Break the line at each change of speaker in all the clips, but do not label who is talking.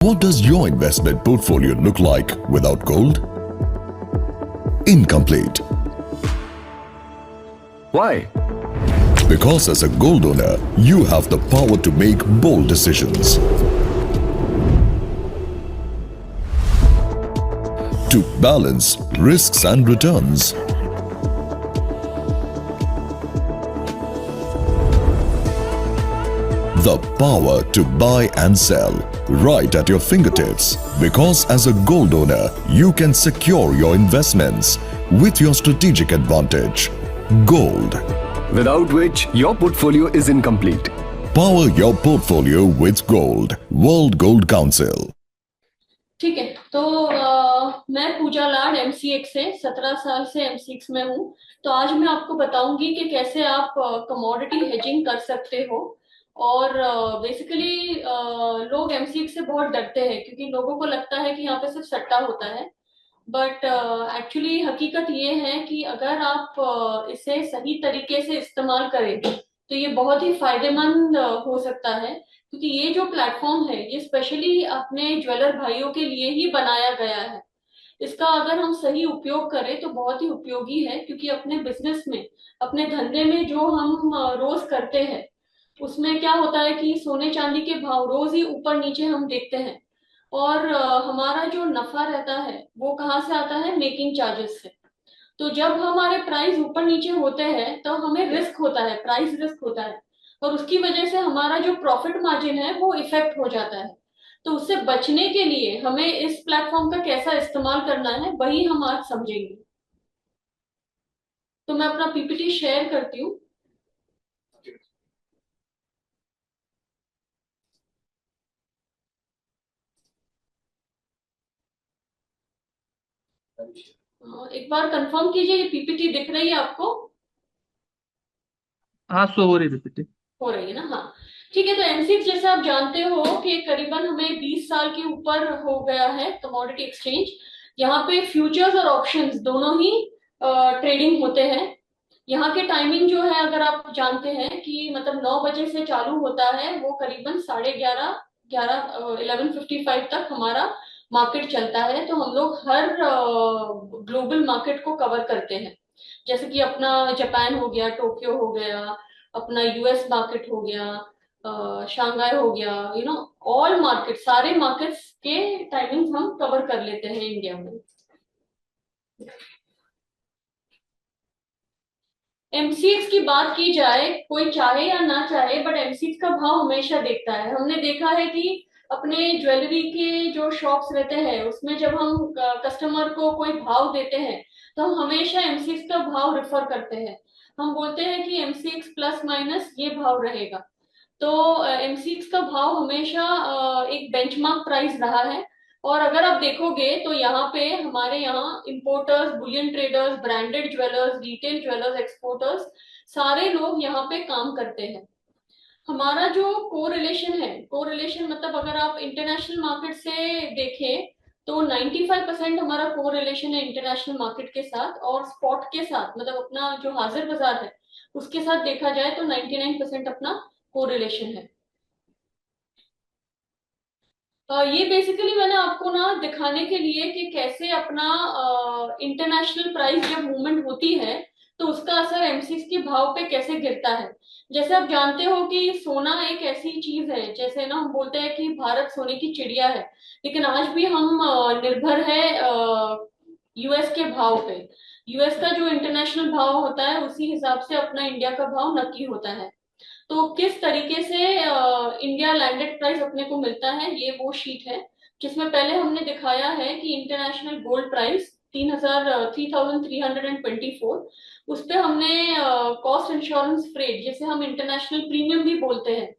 What does your investment portfolio look like without gold? Incomplete.
Why?
Because as a gold owner, you have the power to make bold decisions. To balance risks and returns. The power to buy and sell right at your fingertips. Because as a gold owner, you can secure your investments with your strategic advantage. Gold.
Without which your portfolio is incomplete.
Power your portfolio with gold. World Gold Council.
ठीक है, तो मैं पूजा लाड MCX से 17 साल से MCX में हूँ। तो आज मैं आपको बताऊंगी कि कैसे आप कमोडिटी हेजिंग कर सकते हो। और बेसिकली लोग एमसीएक्स से बहुत डरते हैं क्योंकि लोगों को लगता है कि यहाँ पे सिर्फ सट्टा होता है, बट एक्चुअली हकीकत ये है कि अगर आप इसे सही तरीके से इस्तेमाल करें तो ये बहुत ही फायदेमंद हो सकता है, क्योंकि ये जो प्लेटफॉर्म है ये स्पेशली अपने ज्वेलर भाइयों के लिए ही बनाया गया है। इसका अगर हम सही उपयोग करें तो बहुत ही उपयोगी है, क्योंकि अपने बिजनेस में, अपने धंधे में जो हम रोज करते हैं उसमें क्या होता है कि सोने चांदी के भाव रोज ही ऊपर नीचे हम देखते हैं, और हमारा जो नफा रहता है वो कहाँ से आता है? मेकिंग चार्जेस से। तो जब हमारे प्राइस ऊपर नीचे होते हैं तो हमें रिस्क होता है, प्राइस रिस्क होता है, और उसकी वजह से हमारा जो प्रॉफिट मार्जिन है वो इफेक्ट हो जाता है। तो उससे बचने के लिए हमें इस प्लेटफॉर्म का कैसा इस्तेमाल करना है वही हम आज समझेंगे। तो मैं अपना पीपीटी शेयर करती हूँ। एक बार कंफर्म कीजिए, ये पीपीटी दिख रही है आपको?
हाँ, शो हो रही पीपीटी।
हो रही है ना? हाँ, ठीक है। तो एमसीएक्स जैसे आप जानते हो कि करीबन हमें 20 साल के ऊपर हो गया है कमोडिटी एक्सचेंज। यहाँ पे फ्यूचर्स और ऑप्शंस दोनों ही ट्रेडिंग होते हैं। यहाँ के टाइमिंग जो है, अगर आप जानते हैं कि मतलब 9 बजे से चालू होता है, वो करीबन 11:30 तक हमारा मार्केट चलता है। तो हम लोग हर ग्लोबल मार्केट को कवर करते हैं, जैसे कि अपना जापान हो गया, टोक्यो हो गया, अपना यूएस मार्केट हो गया, शंघाई हो गया, ऑल मार्केट, सारे मार्केट्स के टाइमिंग्स हम कवर कर लेते हैं इंडिया में। एमसीएक्स की बात की जाए, कोई चाहे या ना चाहे, बट एमसीएक्स का भाव हमेशा देखता है। हमने देखा है कि अपने ज्वेलरी के जो शॉप्स रहते हैं उसमें जब हम कस्टमर को कोई भाव देते हैं तो हम हमेशा एमसीएक्स का भाव रिफर करते हैं। हम बोलते हैं कि एमसीएक्स प्लस माइनस ये भाव रहेगा। तो एमसीएक्स का भाव हमेशा एक बेंचमार्क प्राइस रहा है। और अगर आप देखोगे तो यहाँ पे हमारे यहाँ importers, Boolean traders, branded jewellers, retail jewellers, exporters, सारे लोग यहाँ पे काम करते हैं। हमारा जो कोरिलेशन है, कोरिलेशन मतलब अगर आप इंटरनेशनल मार्केट से देखें तो 95% हमारा कोरिलेशन है इंटरनेशनल मार्केट के साथ, और स्पॉट के साथ मतलब अपना जो हाजिर बाजार है उसके साथ देखा जाए तो 99% अपना कोरिलेशन है। ये बेसिकली मैंने आपको ना दिखाने के लिए कि कैसे अपना इंटरनेशनल प्राइस जब मूवमेंट होती है तो उसका असर एमसीएक्स के भाव पे कैसे गिरता है। जैसे आप जानते हो कि सोना एक ऐसी चीज है, जैसे ना हम बोलते हैं कि भारत सोने की चिड़िया है, लेकिन आज भी हम निर्भर है यूएस के भाव पे। यूएस का जो इंटरनेशनल भाव होता है उसी हिसाब से अपना इंडिया का भाव नक्की होता है। तो किस तरीके से इंडिया लैंडेड प्राइस अपने को मिलता है, ये वो शीट है जिसमें पहले हमने दिखाया है कि इंटरनेशनल गोल्ड प्राइस 3324, उस पे हमने कॉस्ट इंश्योरेंस फ्रेट, जिसे हम इंटरनेशनल प्रीमियम भी बोलते हैं,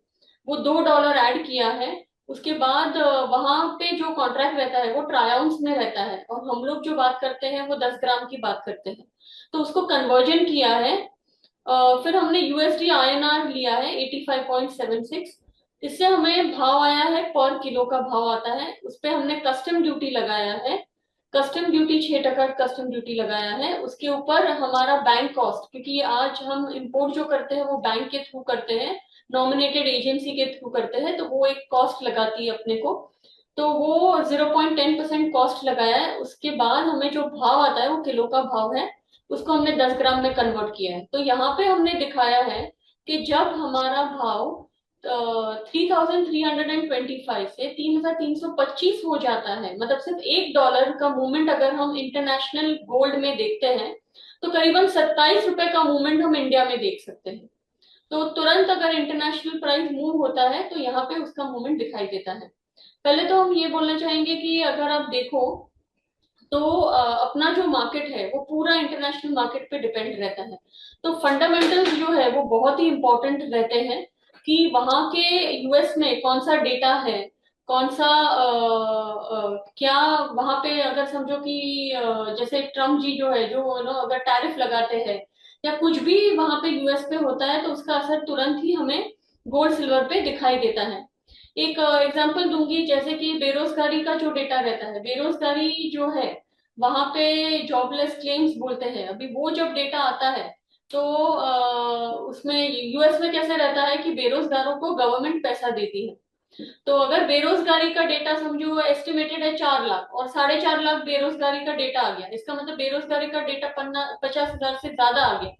वो $2 ऐड किया है। उसके बाद वहां पे जो कॉन्ट्रैक्ट रहता है वो ट्राई आउंस में रहता है, और हम लोग जो बात करते हैं वो 10 ग्राम की बात करते हैं। तो उसको कन्वर्जन किया है। फिर हमने यूएसडी आईएनआर लिया है 85.76। इससे हमें भाव आया है, पर किलो का भाव आता है। उस पे हमने कस्टम ड्यूटी लगाया है, कस्टम ड्यूटी 6% कस्टम ड्यूटी लगाया है। उसके ऊपर हमारा बैंक कॉस्ट, क्योंकि आज हम इंपोर्ट जो करते हैं वो बैंक के थ्रू करते हैं, नॉमिनेटेड एजेंसी के थ्रू करते हैं, तो वो एक कॉस्ट लगाती है अपने को। तो वो 0.10% कॉस्ट लगाया है। उसके बाद हमें जो भाव आता है वो किलो का भाव है, उसको हमने 10 ग्राम में कन्वर्ट किया है। तो यहाँ पे हमने दिखाया है कि जब हमारा भाव 3325 से 3325 हो जाता है, मतलब सिर्फ $1 का मूवमेंट अगर हम इंटरनेशनल गोल्ड में देखते हैं, तो करीबन 27 रुपए का मूवमेंट हम इंडिया में देख सकते हैं। तो तुरंत अगर इंटरनेशनल प्राइस मूव होता है तो यहाँ पे उसका मूवमेंट दिखाई देता है। पहले तो हम ये बोलना चाहेंगे कि अगर आप देखो तो अपना जो मार्केट है वो पूरा इंटरनेशनल मार्केट पे डिपेंड रहता है। तो फंडामेंटल्स जो है वो बहुत ही इंपॉर्टेंट रहते हैं कि वहां के यूएस में कौन सा डेटा है, कौन सा क्या वहां पे अगर समझो कि जैसे ट्रम्प जी जो है जो अगर टैरिफ लगाते हैं या कुछ भी वहां पे यूएस पे होता है तो उसका असर तुरंत ही हमें गोल्ड सिल्वर पे दिखाई देता है। एक एग्जांपल दूंगी, जैसे कि बेरोजगारी का जो डेटा रहता है, बेरोजगारी जो है वहां पे जॉबलेस क्लेम्स बोलते हैं, अभी वो जब डेटा आता है तो उसमें यूएस में कैसे रहता है कि बेरोजगारों को गवर्नमेंट पैसा देती है। तो अगर बेरोजगारी का डेटा समझो एस्टिमेटेड है 4 लाख और 4.5 लाख बेरोजगारी का डेटा आ गया, इसका मतलब बेरोजगारी का डेटा 50,000 से ज्यादा आ गया,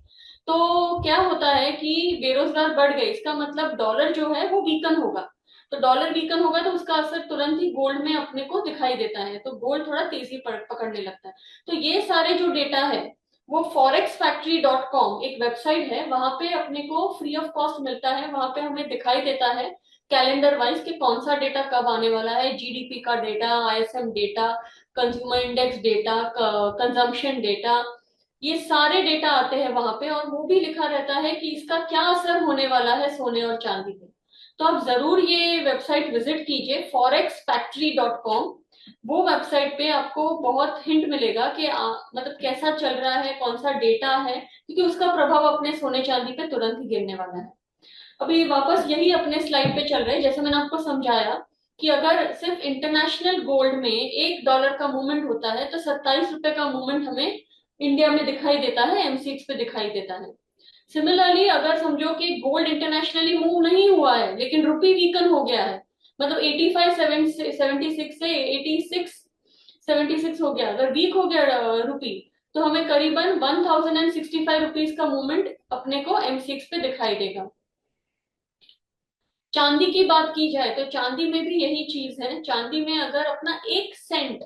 तो क्या होता है कि बेरोजगार बढ़ गए, इसका मतलब डॉलर जो है वो वीकन होगा। तो डॉलर वीकन होगा तो उसका असर तुरंत ही गोल्ड में अपने को दिखाई देता है, तो गोल्ड थोड़ा तेजी पकड़ने लगता है। तो ये सारे जो डेटा है वो forexfactory.com एक वेबसाइट है, वहां पे अपने को फ्री ऑफ कॉस्ट मिलता है। वहां पे हमें दिखाई देता है कैलेंडर वाइज कि कौन सा डेटा कब आने वाला है, जीडीपी का data, ISM data, consumer index data, consumption data, ये सारे डेटा आते हैं वहां पे, और वो भी लिखा रहता है कि इसका क्या असर होने वाला है सोने और चांदी पे। तो आप जरूर ये वेबसाइट विजिट कीजिए forexfactory.com। वो वेबसाइट पे आपको बहुत हिंट मिलेगा कि मतलब कैसा चल रहा है, कौन सा डेटा है, क्योंकि उसका प्रभाव अपने सोने चांदी पे तुरंत ही गिरने वाला है। अभी वापस यही अपने स्लाइड पे चल रहे हैं, जैसे मैंने आपको समझाया कि अगर सिर्फ इंटरनेशनल गोल्ड में $1 का मूवमेंट होता है तो 27 रुपए का मूवमेंट हमें इंडिया में दिखाई देता है, एमसीएक्स पे दिखाई देता है। सिमिलरली अगर समझो कि गोल्ड इंटरनेशनली मूव नहीं हुआ है लेकिन रुपी वीकन हो गया है, मतलब 8576 से 8676 हो गया, अगर वीक हो गया रुपी, तो हमें करीबन 1065 रुपीज का मूवमेंट अपने को एमसीएक्स पे दिखाई देगा। चांदी की बात की जाए तो चांदी में भी यही चीज है। चांदी में अगर अपना 1 सेंट,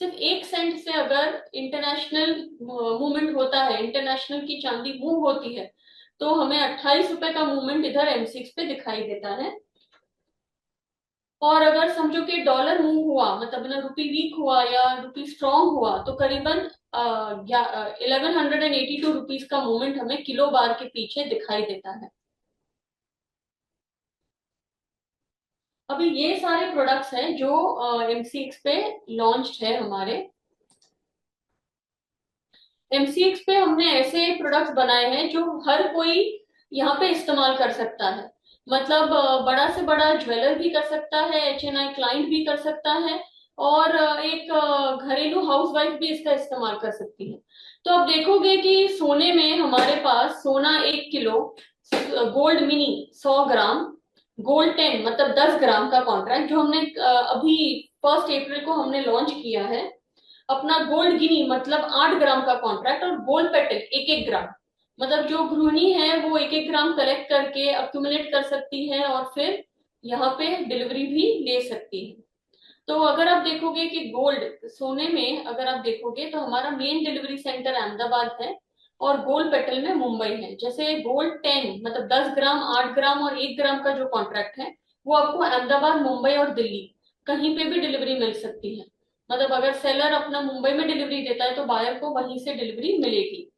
सिर्फ 1 सेंट से अगर इंटरनेशनल मूवमेंट होता है, इंटरनेशनल की चांदी मूव होती है, तो हमें 28 रुपए का मूवमेंट इधर एमसीएक्स पे दिखाई देता है। और अगर समझो कि डॉलर मूव हुआ, मतलब ना रुपी वीक हुआ या रुपी स्ट्रांग हुआ, तो करीबन 1182 रुपीज का मूवमेंट हमें किलो बार के पीछे दिखाई देता है। अभी ये सारे प्रोडक्ट्स हैं जो एमसीएक्स पे लॉन्च्ड है हमारे। एमसीएक्स पे हमने ऐसे प्रोडक्ट्स बनाए हैं जो हर कोई यहाँ पे इस्तेमाल कर सकता है, मतलब बड़ा से बड़ा ज्वेलर भी कर सकता है, एचएनआई क्लाइंट भी कर सकता है, और एक घरेलू हाउसवाइफ भी इसका इस्तेमाल कर सकती है। तो आप देखोगे कि सोने में हमारे पास सोना 1 किलो, गोल्ड मिनी 100 ग्राम, गोल्ड 10 मतलब 10 ग्राम का कॉन्ट्रैक्ट जो हमने अभी 1 अप्रैल को हमने लॉन्च किया है। अपना गोल्ड गिनी मतलब 8 ग्राम का कॉन्ट्रैक्ट, और गोल्ड पेटल 1-1 ग्राम, मतलब जो गृहिणी है वो 1-1 ग्राम कलेक्ट करके अक्यूमुलेट कर सकती है और फिर यहाँ पे डिलीवरी भी ले सकती है। तो अगर आप देखोगे कि गोल्ड सोने में अगर आप देखोगे तो हमारा मेन डिलीवरी सेंटर अहमदाबाद है और गोल्ड पेटल में मुंबई है। जैसे गोल्ड 10 मतलब 10 ग्राम, 8 ग्राम और 1 ग्राम का जो कॉन्ट्रैक्ट है वो आपको अहमदाबाद, मुंबई और दिल्ली कहीं पे भी डिलीवरी मिल सकती है। मतलब अगर सेलर अपना मुंबई में डिलीवरी देता है तो बायर को वहीं से डिलीवरी मिलेगी।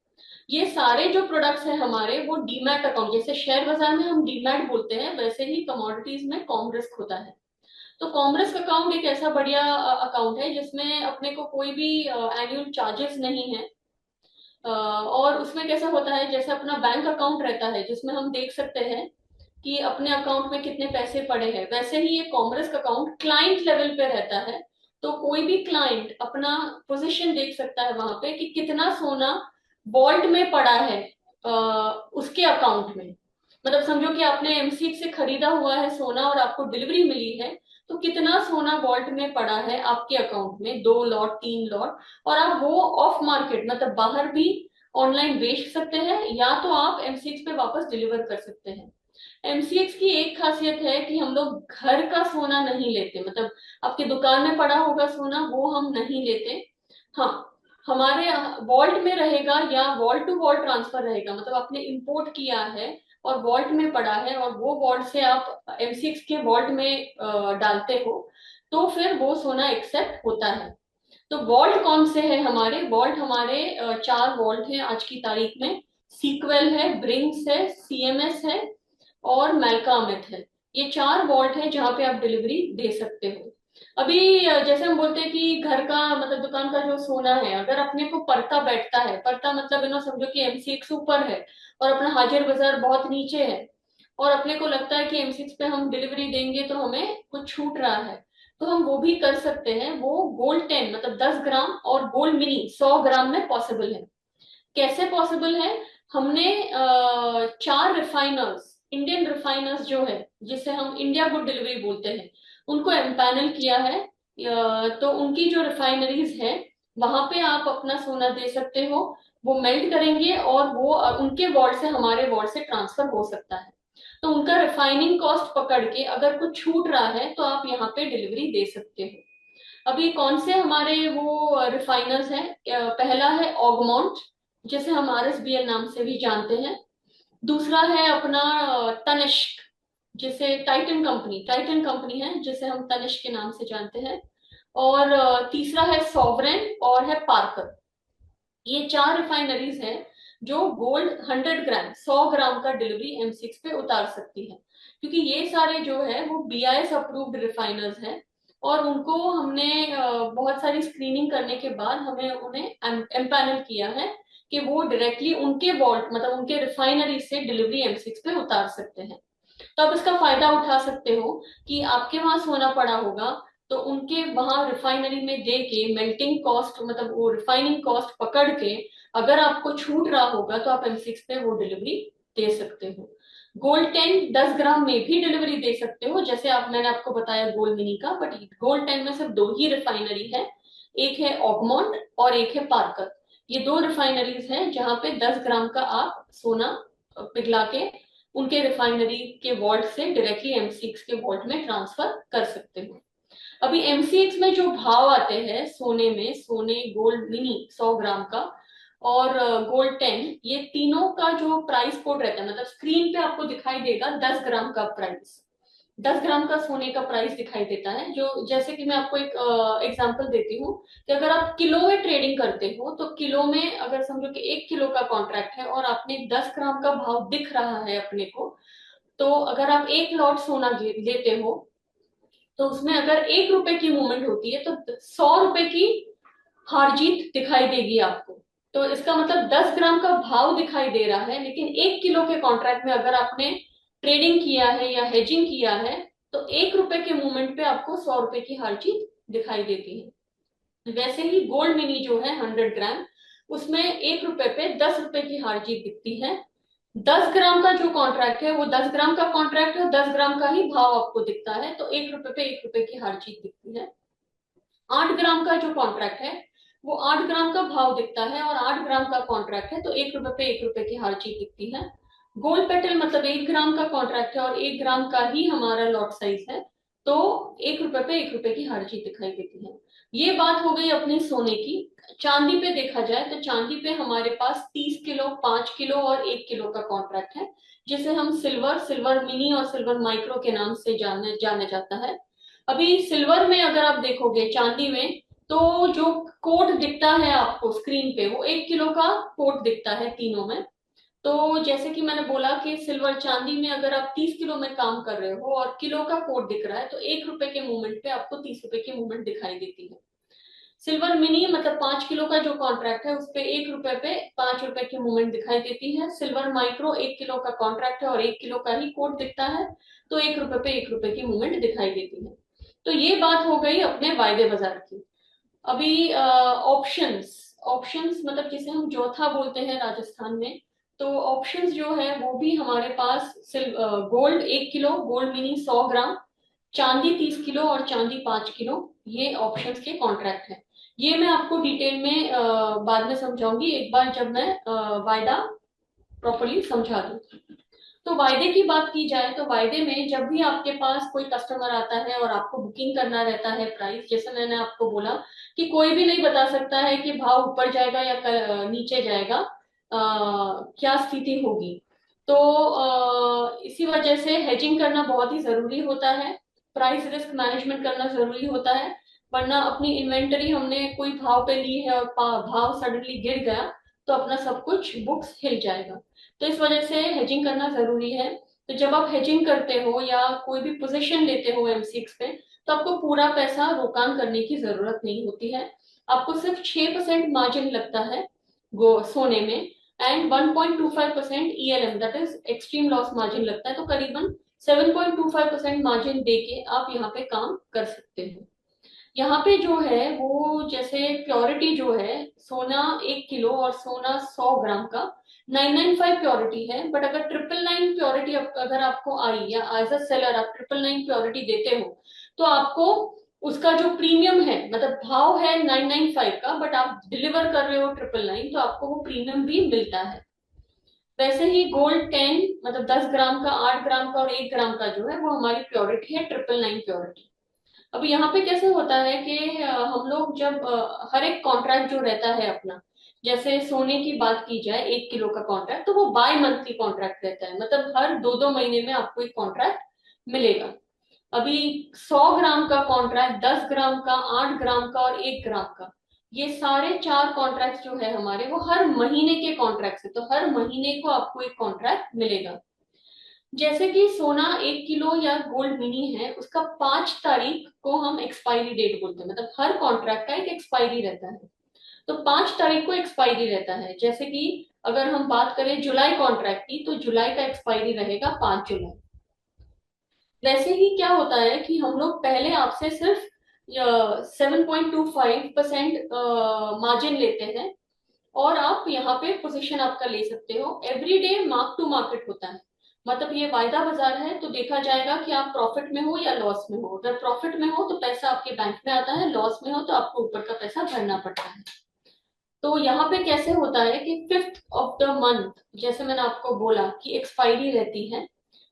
ये सारे जो प्रोडक्ट्स हैं हमारे वो डीमैट अकाउंट, जैसे शेयर बाजार में हम डीमैट बोलते हैं वैसे ही कमोडिटीज में कॉमरिस्क होता है। तो कॉमरिस्क अकाउंट एक ऐसा बढ़िया अकाउंट है जिसमें अपने को कोई भी एनुअल चार्जेस नहीं है। और उसमें कैसा होता है, जैसे अपना बैंक अकाउंट रहता है जिसमें हम देख सकते हैं कि अपने अकाउंट में कितने पैसे पड़े हैं, वैसे ही ये कॉमरिस्क अकाउंट क्लाइंट लेवल पे रहता है। तो कोई भी क्लाइंट अपना पोजीशन देख सकता है वहां पे कि कितना सोना वॉल्ट में पड़ा है उसके अकाउंट में। मतलब समझो कि आपने एमसीएक्स से खरीदा हुआ है सोना और आपको डिलीवरी मिली है, तो कितना सोना वॉल्ट में पड़ा है आपके अकाउंट में, 2 लॉट 3 लॉट, और आप वो ऑफ मार्केट मतलब बाहर भी ऑनलाइन बेच सकते हैं, या तो आप एमसीएक्स पे वापस डिलीवर कर सकते हैं। एमसीएक्स की एक खासियत है कि हम लोग घर का सोना नहीं लेते, मतलब आपके दुकान में पड़ा होगा सोना वो हम नहीं लेते। हाँ, हमारे वॉल्ट में रहेगा या वॉल्ट टू वॉल्ट ट्रांसफर रहेगा, मतलब आपने इंपोर्ट किया है और वॉल्ट में पड़ा है और वो वॉल्ट से आप एमसीएक्स के वॉल्ट में डालते हो, तो फिर वो सोना एक्सेप्ट होता है। तो वॉल्ट कौन से है हमारे? वॉल्ट हमारे 4 वॉल्ट हैं आज की तारीख में। सीक्वेल है, ब्रिंक्स है, सीएमएस है और मेल्का अमित है। ये 4 वॉल्ट है जहाँ पे आप डिलीवरी दे सकते हो। अभी जैसे हम बोलते हैं कि घर का मतलब दुकान का जो सोना है, अगर अपने को पड़ता बैठता है, पड़ता मतलब इन्हों समझो कि एमसीएक्स ऊपर है और अपना हाजिर बाजार बहुत नीचे है, और अपने को लगता है कि एमसीएक्स पे हम डिलीवरी देंगे तो हमें कुछ छूट रहा है, तो हम वो भी कर सकते हैं। वो गोल्ड 10 मतलब 10 ग्राम और गोल्ड मिनी 100 ग्राम में पॉसिबल है। कैसे पॉसिबल है? हमने 4 रिफाइनर्स, इंडियन रिफाइनर्स जो है, जिसे हम इंडिया गुड डिलीवरी बोलते हैं, उनको एम्पैनल किया है। तो उनकी जो रिफाइनरीज है वहां पे आप अपना सोना दे सकते हो। वो मेल्ट करेंगे और वो उनके वॉल्ट से हमारे वॉल्ट से ट्रांसफर हो सकता है। तो उनका रिफाइनिंग कॉस्ट पकड़ के अगर कुछ छूट रहा है तो आप यहाँ पे डिलीवरी दे सकते हो। अभी कौन से हमारे वो रिफाइनर्स हैं? पहला है ऑगमोंट, जिसे हम आरएसबीएल नाम से भी जानते हैं। दूसरा है अपना तनिष्क, जिसे टाइटन कंपनी है जिसे हम तनिष्क के नाम से जानते हैं। और तीसरा है सॉवरेन और है पार्कर। ये 4 रिफाइनरीज हैं जो गोल्ड 100 ग्राम 100 ग्राम का डिलीवरी एम6 पे उतार सकती है, क्योंकि ये सारे जो है वो बीआईएस अप्रूव्ड रिफाइनर्स हैं। और उनको हमने बहुत सारी स्क्रीनिंग करने के बाद हमें उन्हें एम्पैनल किया है कि वो डायरेक्टली उनके वॉल्ट मतलब उनके रिफाइनरी से डिलीवरी एम6 पे उतार सकते हैं। तो आप इसका फायदा उठा सकते हो कि आपके वहां सोना पड़ा होगा तो उनके वहां रिफाइनरी में दे के मेल्टिंग कॉस्ट मतलब वो रिफाइनिंग कॉस्ट पकड़ के अगर आपको छूट रहा होगा तो आप एम6 पे वो डिलीवरी दे सकते हो। गोल्ड 10 ग्राम में भी डिलीवरी दे सकते हो, जैसे आप मैंने आपको बताया गोल्ड मिनी का, बट गोल्ड 10 में सिर्फ 2 ही रिफाइनरी है। एक है ऑगमोंट और एक है पार्कर। ये 2 रिफाइनरीज हैं जहां पे 10 ग्राम का आप सोना पिघला के उनके रिफाइनरी के वॉल्ट से डायरेक्टली एमसीएक्स के वॉल्ट में ट्रांसफर कर सकते हो। अभी एमसीएक्स में जो भाव आते हैं सोने में, सोने गोल्ड मिनी 100 ग्राम का और गोल्ड 10, ये तीनों का जो प्राइस कोड रहता है, मतलब स्क्रीन पे आपको दिखाई देगा 10 ग्राम का प्राइस, 10 ग्राम का सोने का प्राइस दिखाई देता है। जो जैसे कि मैं आपको एक एग्जांपल देती हूँ कि अगर आप किलो में ट्रेडिंग करते हो तो किलो में अगर समझो कि 1 किलो का कॉन्ट्रैक्ट है और आपने 10 ग्राम का भाव दिख रहा है अपने को, तो अगर आप 1 लॉट सोना लेते हो तो उसमें अगर 1 रुपए की मूवमेंट होती है तो 100 रुपए की हार जीत दिखाई देगी आपको। तो इसका मतलब 10 ग्राम का भाव दिखाई दे रहा है, लेकिन 1 किलो के कॉन्ट्रैक्ट में अगर आपने ट्रेडिंग किया है या हेजिंग किया है तो 1 रुपए के मूवमेंट पे आपको 100 रुपए की हार जीत दिखाई देती है। वैसे ही गोल्ड मिनी जो है 100 ग्राम, उसमें 1 रुपए पे 10 रुपए की हार जीत दिखती है। 10 ग्राम का जो कॉन्ट्रैक्ट है वो 10 ग्राम का कॉन्ट्रैक्ट है, 10 ग्राम का ही भाव आपको दिखता है, तो 1 रुपए पे 1 रुपए की हार जीत दिखती है। 8 ग्राम का जो कॉन्ट्रैक्ट है वो 8 ग्राम का भाव दिखता है और 8 ग्राम का कॉन्ट्रैक्ट है, तो 1 रुपए पे 1 रुपए की हार जीत दिखती है। गोल्ड पेटल मतलब 1 ग्राम का कॉन्ट्रैक्ट है और 1 ग्राम का ही हमारा लॉट साइज है, तो 1 रुपए पे 1 रुपए की हार जीत दिखाई देती है। ये बात हो गई अपनी सोने की। चांदी पे देखा जाए तो चांदी पे हमारे पास 30 किलो, 5 किलो और 1 किलो का कॉन्ट्रैक्ट है, जिसे हम सिल्वर, सिल्वर मिनी और सिल्वर माइक्रो के नाम से जाना जाता है। अभी सिल्वर में अगर आप देखोगे चांदी में, तो जो कोड दिखता है आपको स्क्रीन पे वो 1 किलो का कोड दिखता है तीनों में। तो जैसे कि मैंने बोला कि सिल्वर चांदी में अगर आप 30 किलो में काम कर रहे हो और किलो का कोड दिख रहा है तो 1 रुपए के मूवमेंट पे आपको 30 रुपए की मूवमेंट दिखाई देती है। सिल्वर मिनी मतलब 5 किलो का जो कॉन्ट्रैक्ट है उस पे 1 रुपए पे 5 रुपए की मूवमेंट दिखाई देती है। सिल्वर माइक्रो 1 किलो का कॉन्ट्रैक्ट है और 1 किलो का ही कोड दिखता है, तो 1 रुपए पे 1 रुपए की मूवमेंट दिखाई देती है। तो ये बात हो गई अपने वायदे बाजार की। अभी ऑप्शंस, ऑप्शंस मतलब जिसे हम जोथा बोलते हैं राजस्थान में, तो ऑप्शंस जो है वो भी हमारे पास गोल्ड 1 किलो, गोल्ड मिनी 100 ग्राम, चांदी 30 किलो और चांदी 5 किलो, ये ऑप्शंस के कॉन्ट्रैक्ट है। ये मैं आपको डिटेल में बाद में समझाऊंगी, एक बार जब मैं वायदा प्रॉपरली समझा दूं। तो वायदे की बात की जाए तो वायदे में जब भी आपके पास कोई कस्टमर आता है और आपको बुकिंग करना रहता है प्राइस, जैसे मैंने आपको बोला कि कोई भी नहीं बता सकता है कि भाव ऊपर जाएगा या नीचे जाएगा, क्या स्थिति होगी। तो इसी वजह से हेजिंग करना बहुत ही जरूरी होता है, प्राइस रिस्क मैनेजमेंट करना जरूरी होता है। वरना अपनी इन्वेंटरी हमने कोई भाव पे ली है और भाव सडनली गिर गया तो अपना सब कुछ बुक्स हिल जाएगा। तो इस वजह से हेजिंग करना जरूरी है। तो जब आप हेजिंग करते हो या कोई भी पोजीशन लेते हो एमसीएक्स पे, तो आपको पूरा पैसा रोकान करने की जरूरत नहीं होती है। आपको सिर्फ 6% मार्जिन लगता है गो सोने में, and 1.25% ELM that is extreme loss margin लगता है। तो करीबन 7.25% मार्जिन देके आप यहाँ पे काम कर सकते हो। यहाँ पे जो है वो जैसे प्योरिटी जो है, सोना 1 किलो और सोना 100 ग्राम का 995 प्योरिटी है। बट अगर 999 प्योरिटी अगर आपको आई या एज अ सेलर आप 999 प्योरिटी देते हो, तो आपको उसका जो प्रीमियम है, मतलब भाव है 995 का, बट आप डिलीवर कर रहे हो 999, तो आपको वो प्रीमियम भी मिलता है। वैसे ही गोल्ड 10 मतलब 10 ग्राम का, 8 ग्राम का और 1 ग्राम का जो है वो हमारी प्योरिटी है 999 प्योरिटी। अब यहाँ पे कैसे होता है कि हम लोग जब हर एक कॉन्ट्रैक्ट जो रहता है अपना, जैसे सोने की बात की जाए 1 किलो का कॉन्ट्रैक्ट, तो वो बाय मंथली कॉन्ट्रैक्ट रहता है, मतलब हर 2-2 महीने में आपको एक कॉन्ट्रैक्ट मिलेगा। अभी 100 ग्राम का कॉन्ट्रैक्ट, 10 ग्राम का, 8 ग्राम का और 1 ग्राम का, ये सारे 4 कॉन्ट्रैक्ट जो है हमारे वो हर महीने के कॉन्ट्रैक्ट है। तो हर महीने को आपको एक कॉन्ट्रैक्ट मिलेगा। जैसे कि सोना 1 किलो या गोल्ड मिनी है, उसका 5 तारीख को हम एक्सपायरी डेट बोलते हैं, मतलब हर कॉन्ट्रैक्ट का एक एक्सपायरी रहता है। तो 5 तारीख को एक्सपायरी रहता है। जैसे कि अगर हम बात करें जुलाई कॉन्ट्रैक्ट की, तो जुलाई का एक्सपायरी रहेगा 5 जुलाई। वैसे ही क्या होता है कि हम लोग पहले आपसे सिर्फ 7.25% मार्जिन लेते हैं, और आप यहाँ पे पोजीशन आपका ले सकते हो। Every day mark to market होता है, मतलब ये वायदा बाजार है, तो देखा जाएगा कि आप प्रॉफिट में हो या लॉस में हो। अगर प्रॉफिट में हो तो पैसा आपके बैंक में आता है, लॉस में हो तो आपको ऊपर का पैसा भरना पड़ता है। तो यहाँ पे कैसे होता है कि 5th ऑफ द मंथ, जैसे मैंने आपको बोला कि एक्सपायरी रहती है,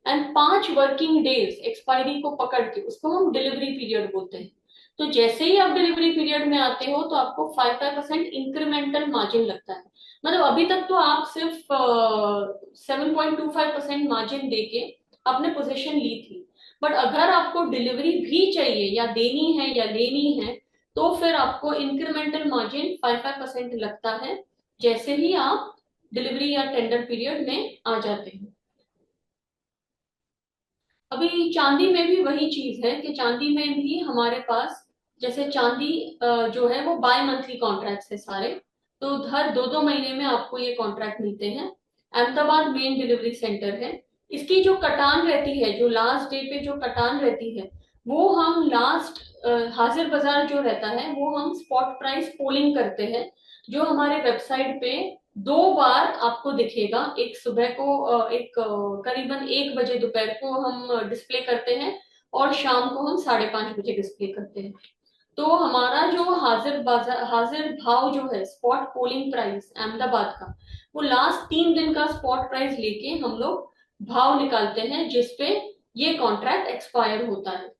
एंड 5 वर्किंग डेज एक्सपायरी को पकड़ के, उसको हम डिलीवरी पीरियड बोलते हैं। तो जैसे ही आप डिलीवरी पीरियड में आते हो तो आपको 5% इंक्रीमेंटल मार्जिन लगता है। मतलब अभी तक तो आप सिर्फ 7.25% मार्जिन देके आपने पोजीशन ली थी, बट अगर आपको डिलीवरी भी चाहिए या देनी है या लेनी है, तो फिर आपको इंक्रीमेंटल मार्जिन 5% लगता है, जैसे ही आप डिलीवरी या टेंडर पीरियड में आ जाते हैं। अभी चांदी में भी वही चीज है कि चांदी में भी हमारे पास, जैसे चांदी जो है वो बाय मंथली कॉन्ट्रैक्ट है सारे। तो हर 2-2 महीने में आपको ये कॉन्ट्रैक्ट मिलते हैं। अहमदाबाद मेन डिलीवरी सेंटर है। इसकी जो कटान रहती है, जो लास्ट डे पे जो कटान रहती है, वो हम लास्ट हाजिर बाजार जो रहता है वो हम स्पॉट प्राइस पोलिंग करते हैं, जो हमारे वेबसाइट पे 2 बार आपको दिखेगा। एक सुबह को करीबन 1 बजे दोपहर को हम डिस्प्ले करते हैं, और शाम को हम 5:30 बजे डिस्प्ले करते हैं। तो हमारा जो हाजिर बाजार, हाजिर भाव जो है, स्पॉट पोलिंग प्राइस अहमदाबाद का, वो लास्ट 3 दिन का स्पॉट प्राइस लेके हम लोग भाव निकालते हैं, जिसपे ये कॉन्ट्रैक्ट एक्सपायर होता है।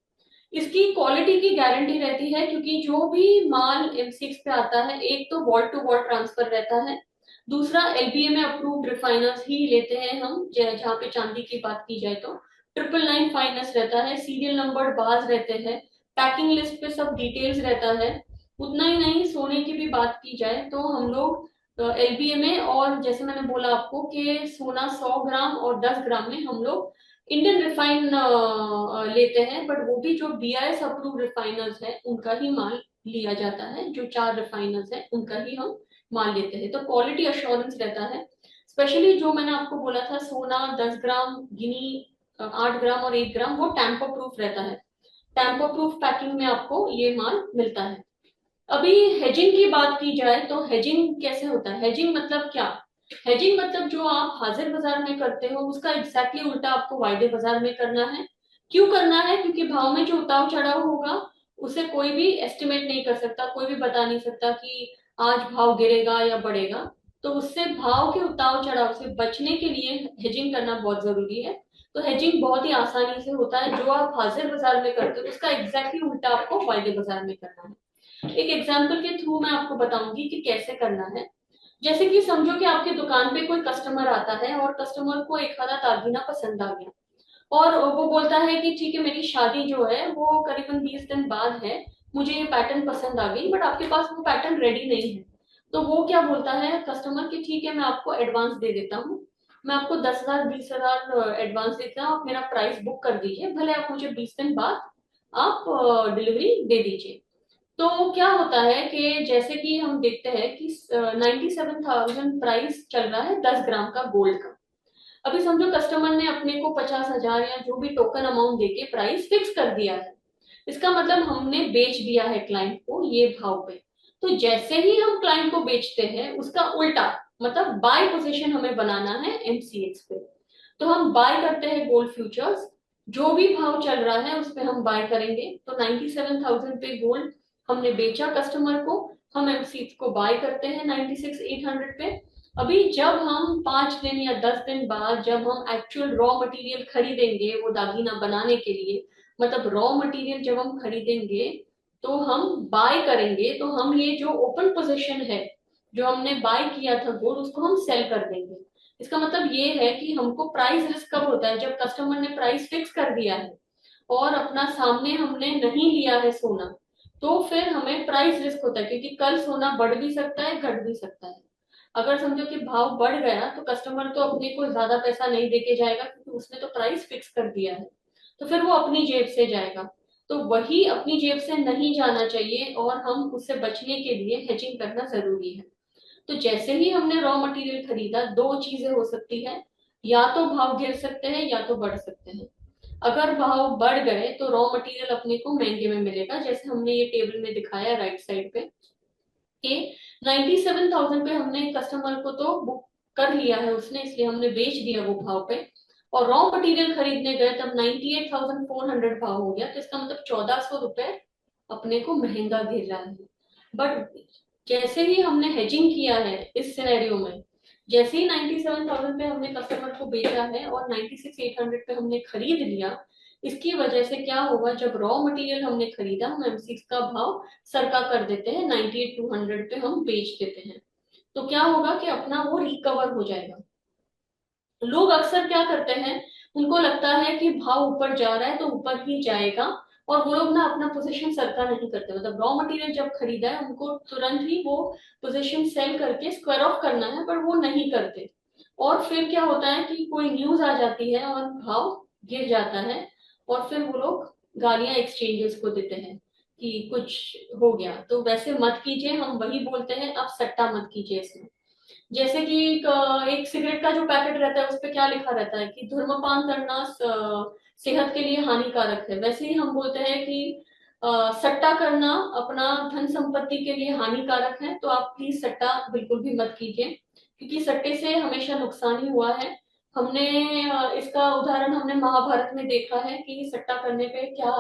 इसकी क्वालिटी की गारंटी रहती है, क्योंकि जो भी माल एमसीएक्स पे आता है, एक तो वॉल टू वॉल ट्रांसफर रहता है, दूसरा एलबीए में अप्रूव्ड रिफाइनर्स ही लेते हैं हम। जहाँ पे चांदी की बात की जाए तो 999 फाइनेंस रहता है, सीरियल नंबर बाज रहते हैं, पैकिंग लिस्ट पे सब डिटेल्स रहता है। उतना ही नहीं, सोने की भी बात की जाए तो हम लोग एलबीए में, और जैसे मैंने बोला आपको कि सोना 100 ग्राम और 10 ग्राम में हम लोग इंडियन रिफाइन लेते हैं, बट वो भी जो बीआईएस अप्रूव्ड रिफाइनर्स है उनका ही माल लिया जाता है। जो 4 रिफाइनर्स है उनका ही हम माल लेते हैं। तो क्वालिटी अश्योरेंस रहता है। स्पेशली जो मैंने आपको बोला था, सोना 10 ग्राम, गिनी 8 ग्राम और 1 ग्राम, वो टैंपर प्रूफ रहता है। टैंपर प्रूफ पैकिंग में आपको ये माल मिलता है। अभी हेजिंग की बात की जाए तो हेजिंग कैसे होता है? हेजिंग मतलब क्या? हेजिंग मतलब जो आप हाजिर बाजार में करते हो उसका एग्जैक्टली उल्टा आपको वायदे बाजार में करना है। क्यों करना है? क्योंकि भाव में जो उतार चढ़ाव होगा उसे कोई भी एस्टिमेट नहीं कर सकता, कोई भी बता नहीं सकता कि आज भाव गिरेगा या बढ़ेगा। तो उससे भाव के उतार चढ़ाव से बचने के लिए हेजिंग करना बहुत जरूरी है। तो हेजिंग बहुत ही आसानी से होता है। जो आप हाजिर बाजार में करते हो उसका एग्जैक्टली उल्टा आपको वायदे बाजार में करना है। एक एग्जाम्पल के थ्रू मैं आपको बताऊंगी कि कैसे करना है। जैसे कि समझो कि आपकी दुकान पे कोई कस्टमर आता है और कस्टमर को एक आधा दागीना पसंद आ गया, और वो बोलता है कि ठीक है, मेरी शादी जो है वो करीबन 20 दिन बाद है, मुझे ये पैटर्न पसंद आ गई, बट आपके पास वो पैटर्न रेडी नहीं है। तो वो क्या बोलता है कस्टमर कि ठीक है, मैं आपको एडवांस दे देता हूँ, मैं आपको 10,000 20,000 एडवांस देता हूँ, आप मेरा प्राइस बुक कर दीजिए, भले आप मुझे 20 दिन बाद आप डिलीवरी दे दीजिए। तो क्या होता है कि जैसे कि हम देखते हैं कि 97,000 प्राइस चल रहा है 10 ग्राम का गोल्ड का। अभी समझो कस्टमर ने अपने को 50,000 या जो भी टोकन अमाउंट देके प्राइस फिक्स कर दिया है। इसका मतलब हमने बेच दिया है क्लाइंट को ये भाव पे। तो जैसे ही हम क्लाइंट को बेचते हैं उसका उल्टा मतलब बाय पोजीशन हमें बनाना है एमसीएक्स पे। तो हम बाय करते हैं गोल्ड फ्यूचर्स, जो भी भाव चल रहा है उस पे हम बाय करेंगे। तो 97,000 पे गोल्ड हमने बेचा कस्टमर को, हम एमसीएक्स को बाय करते हैं 96,800 पे। अभी जब हम 5 दिन या 10 दिन बाद जब हम एक्चुअल रॉ मटेरियल खरीदेंगे वो दागीना बनाने के लिए, मतलब रॉ मटेरियल जब हम खरीदेंगे तो हम बाय करेंगे, तो हम ये जो ओपन पोजीशन है जो हमने बाय किया था गोल्ड उसको हम सेल कर देंगे। इसका मतलब ये है कि हमको प्राइस रिस्क कब होता है? जब कस्टमर ने प्राइस फिक्स कर दिया है और अपना सामने हमने नहीं लिया है सोना, तो फिर हमें प्राइस रिस्क होता है, क्योंकि कल सोना बढ़ भी सकता है घट भी सकता है। अगर समझो कि भाव बढ़ गया तो कस्टमर तो अपने को ज्यादा पैसा नहीं देके जाएगा, क्योंकि उसने तो प्राइस फिक्स कर दिया है, तो फिर वो अपनी जेब से जाएगा। तो वही अपनी जेब से नहीं जाना चाहिए और हम उससे बचने के लिए हेजिंग करना जरूरी है। तो जैसे ही हमने रॉ मटेरियल खरीदा, दो चीजें हो सकती है, या तो भाव गिर सकते हैं या तो बढ़ सकते हैं। अगर भाव बढ़ गए तो रॉ मटेरियल अपने को महंगे में मिलेगा, जैसे हमने ये टेबल में दिखाया राइट साइड पे कि 97,000 पे हमने कस्टमर को तो बुक कर लिया है उसने, इसलिए हमने बेच दिया वो भाव पे, और रॉ मटेरियल खरीदने गए तब 98,400 भाव हो गया, तो इसका मतलब 1,400 रुपए अपने को महंगा गिर रहा है। बट जैसे ही हमने हेजिंग किया है इस सिनेरियो में, जैसे ही 97,000 पे हमने कस्टमर को बेचा है और 96,800 पे हमने खरीद लिया, इसकी वजह से क्या होगा, जब रॉ मटेरियल हमने खरीदा हम एमसीक्स का भाव सरका कर देते हैं 98,200 पे हम बेच देते हैं। तो क्या होगा कि अपना वो रिकवर हो जाएगा। लोग अक्सर क्या करते हैं, उनको लगता है कि भाव ऊपर जा रहा है तो ऊपर ही जाएगा, और वो लोग ना अपना पोजीशन सरका नहीं करते, मतलब रॉ मटेरियल जब खरीदा है उनको तुरंत ही वो पोजीशन सेल करके स्क्वायर ऑफ करना है, पर वो नहीं करते। और फिर क्या होता है कि कोई न्यूज आ जाती है और भाव गिर जाता है, और फिर वो लोग गालियां एक्सचेंजेस को देते हैं कि कुछ हो गया। तो वैसे मत कीजिए, हम वही बोलते हैं, अब सट्टा मत कीजिए इसमें। जैसे कि एक सिगरेट का जो पैकेट रहता है उस पे क्या लिखा रहता है कि धूम्रपान करना सेहत के लिए हानिकारक है, वैसे ही हम बोलते हैं कि सट्टा करना अपना धन संपत्ति के लिए हानिकारक है। तो आप प्लीज सट्टा बिल्कुल भी मत कीजिए, क्योंकि सट्टे से हमेशा नुकसान ही हुआ है। हमने इसका उदाहरण हमने महाभारत में देखा है कि सट्टा करने पे क्या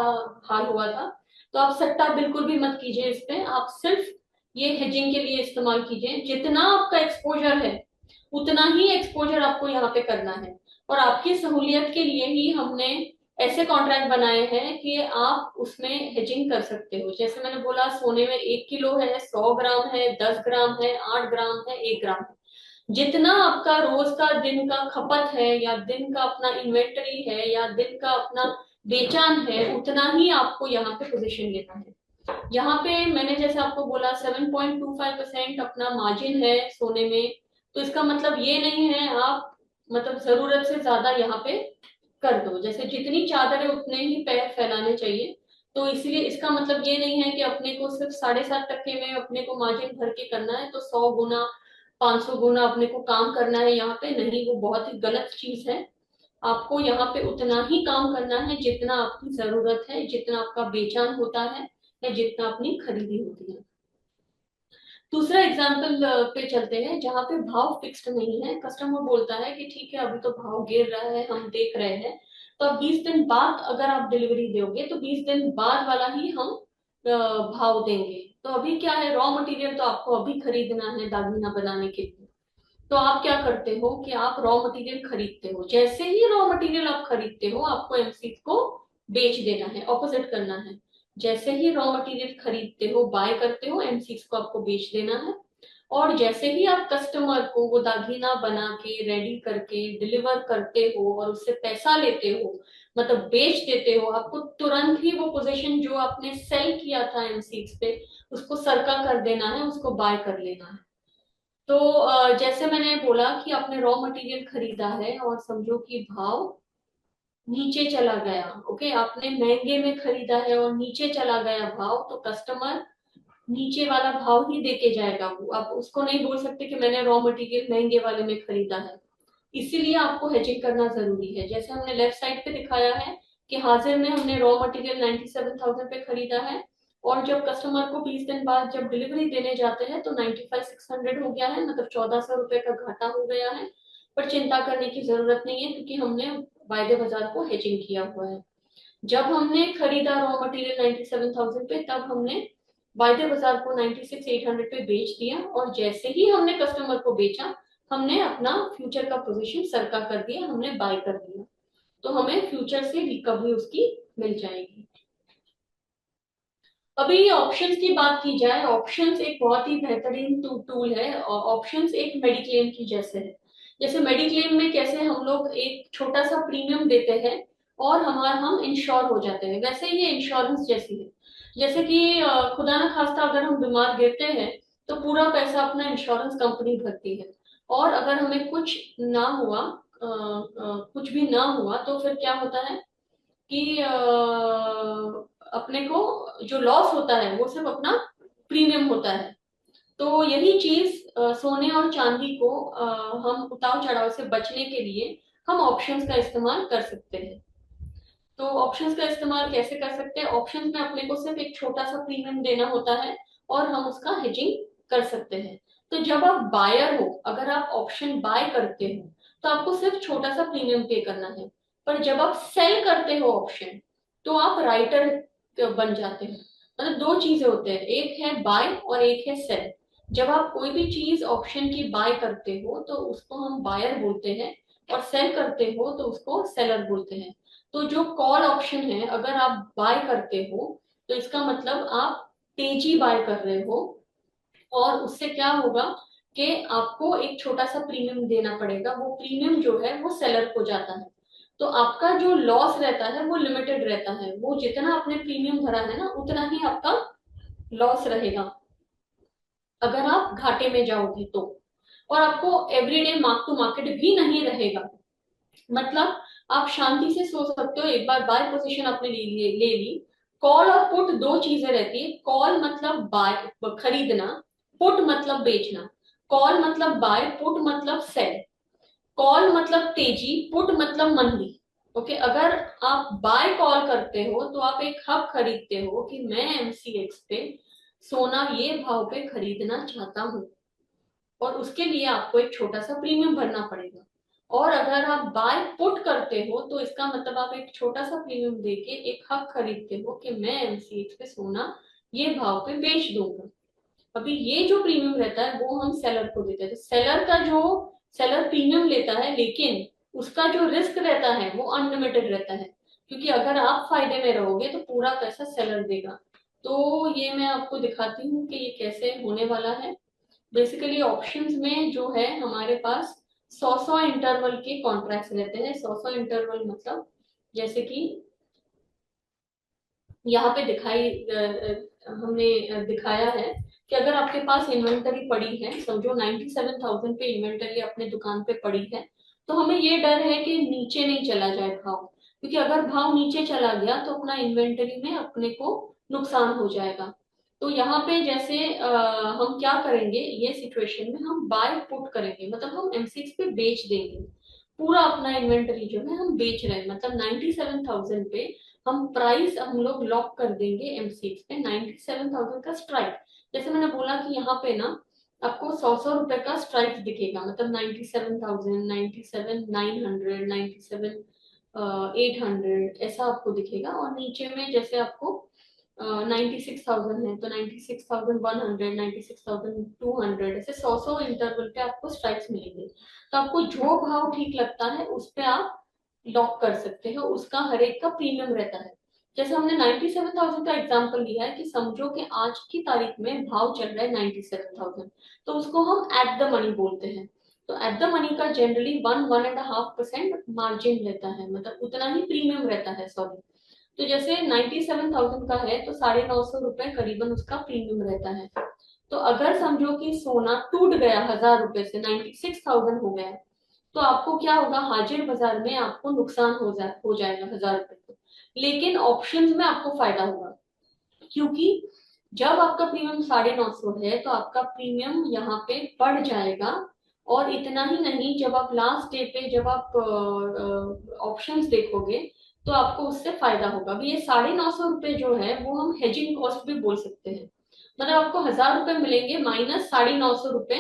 हाल हुआ था। तो आप सट्टा बिल्कुल भी मत कीजिए, इस पे आप सिर्फ ये हेजिंग के लिए इस्तेमाल कीजिए। जितना आपका एक्सपोजर है उतना ही एक्सपोजर आपको यहाँ पे करना है, और आपकी सहूलियत के लिए ही हमने ऐसे कॉन्ट्रैक्ट बनाए हैं कि आप उसमें हेजिंग कर सकते हो। जैसे मैंने बोला, सोने में 1 किलो है, 100 ग्राम है, 10 ग्राम है, 8 ग्राम है, 1 ग्राम है। जितना आपका रोज का दिन का खपत है या दिन का अपना इन्वेंटरी है या दिन का अपना बेचान है, उतना ही आपको यहाँ पे पोजीशन लेना है। यहाँ पे मैंने जैसे आपको बोला 7.25% अपना मार्जिन है सोने में, तो इसका मतलब ये नहीं है आप मतलब जरूरत से ज्यादा यहाँ पे कर दो। जैसे जितनी चादर है उतने ही पैर फैलाने चाहिए। तो इसलिए इसका मतलब ये नहीं है कि अपने को सिर्फ 7.5% में अपने को मार्जिन भर के करना है, तो 100 गुना 500 गुना अपने को काम करना है यहाँ पे, नहीं, वो बहुत ही गलत चीज है। आपको यहाँ पे उतना ही काम करना है जितना आपकी जरूरत है, जितना आपका बेचान होता है या जितना अपनी खरीदी होती है। दूसरा एग्जाम्पल पे चलते हैं जहाँ पे भाव फिक्स्ड नहीं है। कस्टमर बोलता है कि ठीक है, अभी तो भाव गिर रहा है, हम देख रहे हैं, तो अब 20 दिन बाद अगर आप डिलीवरी दोगे तो 20 दिन बाद वाला ही हम भाव देंगे। तो अभी क्या है, रॉ मटेरियल तो आपको अभी खरीदना है दागीना बनाने के लिए। तो आप क्या करते हो कि आप रॉ मटेरियल खरीदते हो, जैसे ही रॉ मटेरियल आप खरीदते हो आपको एमसीज को बेच देना है, ऑपोजिट करना है। जैसे ही रॉ मटेरियल खरीदते हो, बाय करते हो, एमसीज को आपको बेच देना है। और जैसे ही आप कस्टमर को वो दागीना बना के रेडी करके डिलीवर करते हो और उससे पैसा लेते हो, मतलब बेच देते हो, आपको तुरंत ही वो पोजीशन जो आपने सेल किया था एमसीज पे उसको सरका कर देना है, उसको बाय कर लेना है। तो जैसे मैंने बोला कि आपने रॉ मटेरियल खरीदा है और समझो कि भाव नीचे चला गया, ओके, आपने महंगे में खरीदा है और नीचे चला गया भाव, तो कस्टमर नीचे वाला भाव ही देके जाएगा। वो आप उसको नहीं बोल सकते कि मैंने रॉ मटेरियल महंगे वाले में खरीदा है। इसीलिए आपको हेजिंग करना जरूरी है। जैसे हमने लेफ्ट साइड पे दिखाया है कि हाजिर में हमने रॉ मटेरियल 97,000 पे खरीदा है और जब कस्टमर को 20 दिन बाद जब डिलीवरी देने जाते हैं तो 95,600 हो गया है, मतलब 1,400 रुपए का घाटा हो गया है। पर चिंता करने की जरूरत नहीं है क्योंकि हमने वायदे बाजार को हेजिंग किया हुआ है। जब हमने खरीदा रॉ मटेरियल 97,000 पे, तब हमने वायदे बाजार को 96,800 पे बेच दिया और जैसे ही हमने कस्टमर को बेचा हमने अपना फ्यूचर का पोजीशन सरका कर दिया, हमने बाय कर दिया। तो हमें फ्यूचर से रिकवरी उसकी मिल जाएगी। अभी ऑप्शंस की बात की जाए, ऑप्शंस एक बहुत ही बेहतरीन टूल है। ऑप्शंस एक मेडिक्लेम की जैसे है। जैसे मेडिक्लेम में कैसे हम लोग एक छोटा सा प्रीमियम देते हैं और हम इंश्योर हो जाते हैं, वैसे ही ये इंश्योरेंस जैसी है। जैसे कि खुदा ना खास्ता अगर हम बीमार गिरते हैं तो पूरा पैसा अपना इंश्योरेंस कंपनी भरती है। और अगर हमें कुछ ना हुआ, कुछ भी ना हुआ, तो फिर क्या होता है कि अपने को जो लॉस होता है वो सिर्फ अपना प्रीमियम होता है। तो यही चीज सोने और चांदी को हम उतार चढ़ाव से बचने के लिए हम ऑप्शंस का इस्तेमाल कर सकते हैं। तो ऑप्शंस का इस्तेमाल कैसे कर सकते हैं, ऑप्शंस में अपने को सिर्फ एक छोटा सा प्रीमियम देना होता है और हम उसका हेजिंग कर सकते हैं। तो जब आप बायर हो, अगर आप ऑप्शन बाय करते हो तो आपको सिर्फ छोटा सा प्रीमियम पे करना है। पर जब आप सेल करते हो ऑप्शन, तो आप राइटर बन जाते हो। मतलब दो चीजें होते हैं, एक है बाय और एक है सेल। जब आप कोई भी चीज ऑप्शन की बाय करते हो तो उसको हम बायर बोलते हैं और सेल करते हो तो उसको सेलर बोलते हैं। तो जो कॉल ऑप्शन है, अगर आप बाय करते हो तो इसका मतलब आप तेजी बाय कर रहे हो और उससे क्या होगा कि आपको एक छोटा सा प्रीमियम देना पड़ेगा। वो प्रीमियम जो है वो सेलर को जाता है। तो आपका जो लॉस रहता है वो लिमिटेड रहता है, वो जितना आपने प्रीमियम भरा है ना उतना ही आपका लॉस रहेगा अगर आप घाटे में जाओगे तो। और आपको एवरीडे मार्क टू मार्केट भी नहीं रहेगा। मतलब आप शांति से सो सकते हो, एक बार बाय पोजीशन आपने ले ली। कॉल और पुट दो चीजें रहती है। कॉल मतलब बाय, खरीदना। पुट मतलब बेचना। कॉल मतलब बाय, पुट मतलब सेल। कॉल मतलब तेजी, पुट मतलब मंदी। ओके, अगर आप बाय कॉल करते हो तो आप एक हक खरीदते हो कि मैं एमसीएक्स पे सोना ये भाव पे खरीदना चाहता हूँ और उसके लिए आपको एक छोटा सा प्रीमियम भरना पड़ेगा। और अगर आप बाय पुट करते हो तो इसका मतलब आप एक छोटा सा प्रीमियम देके एक हक खरीदते हो कि मैं एमसीएक्स पे सोना ये भाव पे बेच दूंगा। अभी ये जो प्रीमियम रहता है वो हम सेलर को देते हैं। तो सेलर का जो सेलर प्रीमियम लेता है, लेकिन उसका जो रिस्क रहता है वो अनलिमिटेड रहता है, क्योंकि अगर आप फायदे में रहोगे तो पूरा पैसा सेलर देगा। तो ये मैं आपको दिखाती हूँ कि ये कैसे होने वाला है। बेसिकली ऑप्शंस में जो है हमारे पास 100 इंटरवल के कॉन्ट्रैक्ट्स रहते हैं। 100 इंटरवल मतलब जैसे कि यहाँ पे हमने दिखाया है कि अगर आपके पास इन्वेंटरी पड़ी है, समझो 97,000 पे इन्वेंटरी अपने दुकान पे पड़ी है, तो हमें ये डर है कि नीचे नहीं चला जाए भाव, क्योंकि अगर भाव नीचे चला गया तो अपना इन्वेंटरी में अपने को नुकसान हो जाएगा। तो यहाँ पे जैसे हम क्या करेंगे, ये सिचुएशन में हम बाय पुट करेंगे, मतलब हम एमसीएक्स पे बेच देंगे। पूरा अपना इन्वेंटरी जो है हम बेच रहे हैं, मतलब 97,000 पे हम प्राइस हम लोग लॉक कर देंगे एमसीएक्स पे 97,000 का स्ट्राइक। जैसे मैंने बोला कि यहाँ पे ना आपको 100 रुपए का स्ट्राइक दिखेगा, मतलब 97,000, 97,900, 97 800 ऐसा आपको दिखेगा, और नीचे में जैसे आपको 96,000 है तो 96,100, 96,200 ऐसे 100 इंटरवल पे आपको स्ट्राइक्स मिलेंगे। तो आपको जो भाव ठीक लगता है उस पे आप लॉक कर सकते हो, उसका हर एक का प्रीमियम रहता है। जैसे हमने 97,000 का एग्जांपल लिया है कि समझो कि आज की तारीख में भाव चल रहा है 97,000, तो उसको हम एट द मनी बोलते हैं। तो एट द मनी का जनरली 1-1.5% मार्जिन रहता है, मतलब उतना ही प्रीमियम रहता है, सॉरी। तो जैसे 97,000 का है तो 950 रुपए करीबन उसका प्रीमियम रहता है। तो अगर समझो कि सोना टूट गया 1,000 रुपए से 96,000 हो गया, तो आपको क्या होगा, हाजिर बाजार में आपको नुकसान हो जाएगा 1,000 रुपए का। लेकिन ऑप्शंस में आपको फायदा होगा, क्योंकि जब आपका प्रीमियम 950 है तो आपका प्रीमियम यहाँ पे बढ़ जाएगा। और इतना ही नहीं, जब आप लास्ट डे पे जब आप ऑप्शंस देखोगे तो आपको उससे फायदा होगा। अभी ये 950 रुपए जो है वो हम हेजिंग कॉस्ट भी बोल सकते हैं। मतलब आपको 1,000 रुपए मिलेंगे माइनस 950 रुपए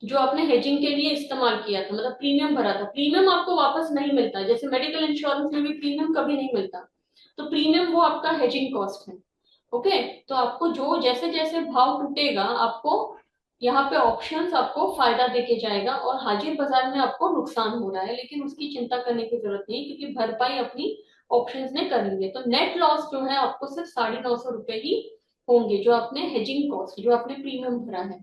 जो आपने हेजिंग के लिए इस्तेमाल किया था, मतलब प्रीमियम भरा था। प्रीमियम आपको वापस नहीं मिलता, जैसे मेडिकल इंश्योरेंस में भी प्रीमियम कभी नहीं मिलता। तो प्रीमियम वो आपका हेजिंग कॉस्ट है। ओके, तो आपको जो जैसे जैसे भाव टूटेगा आपको यहाँ पे ऑप्शंस आपको फायदा देके जाएगा, और हाजिर बाजार में आपको नुकसान हो रहा है लेकिन उसकी चिंता करने की जरूरत नहीं, क्योंकि भरपाई अपनी ऑप्शंस ने कर ली है। तो नेट लॉस जो है आपको सिर्फ 950 रुपए ही होंगे, जो आपने हेजिंग कॉस्ट, जो आपने प्रीमियम भरा है।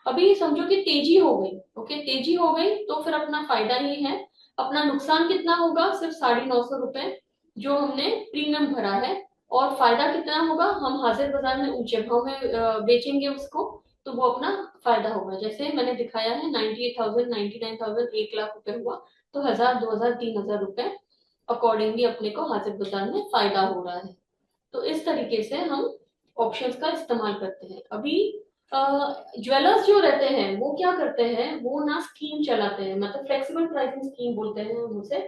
अभी समझो कि तेजी हो गई, ओके, तेजी हो गई तो फिर अपना फायदा ही है। अपना नुकसान कितना होगा, सिर्फ 950 रुपए जो हमने प्रीमियम भरा है। और फायदा कितना होगा, हम हाजिर बाजार में ऊंचे भाव में बेचेंगे उसको, तो वो अपना फायदा होगा। जैसे मैंने दिखाया है 98,000, 99,000, 1,00,000 रुपए हुआ, तो 1,000, 2,000, 3,000 रुपए अकॉर्डिंगली अपने को हाजिर बाजार में फायदा हो रहा है। तो इस तरीके से हम ऑप्शंस का इस्तेमाल करते हैं। अभी ज्वेलर्स जो रहते हैं वो क्या करते हैं, वो ना स्कीम चलाते हैं, मतलब फ्लेक्सिबल प्राइसिंग स्कीम बोलते हैं हम उसे।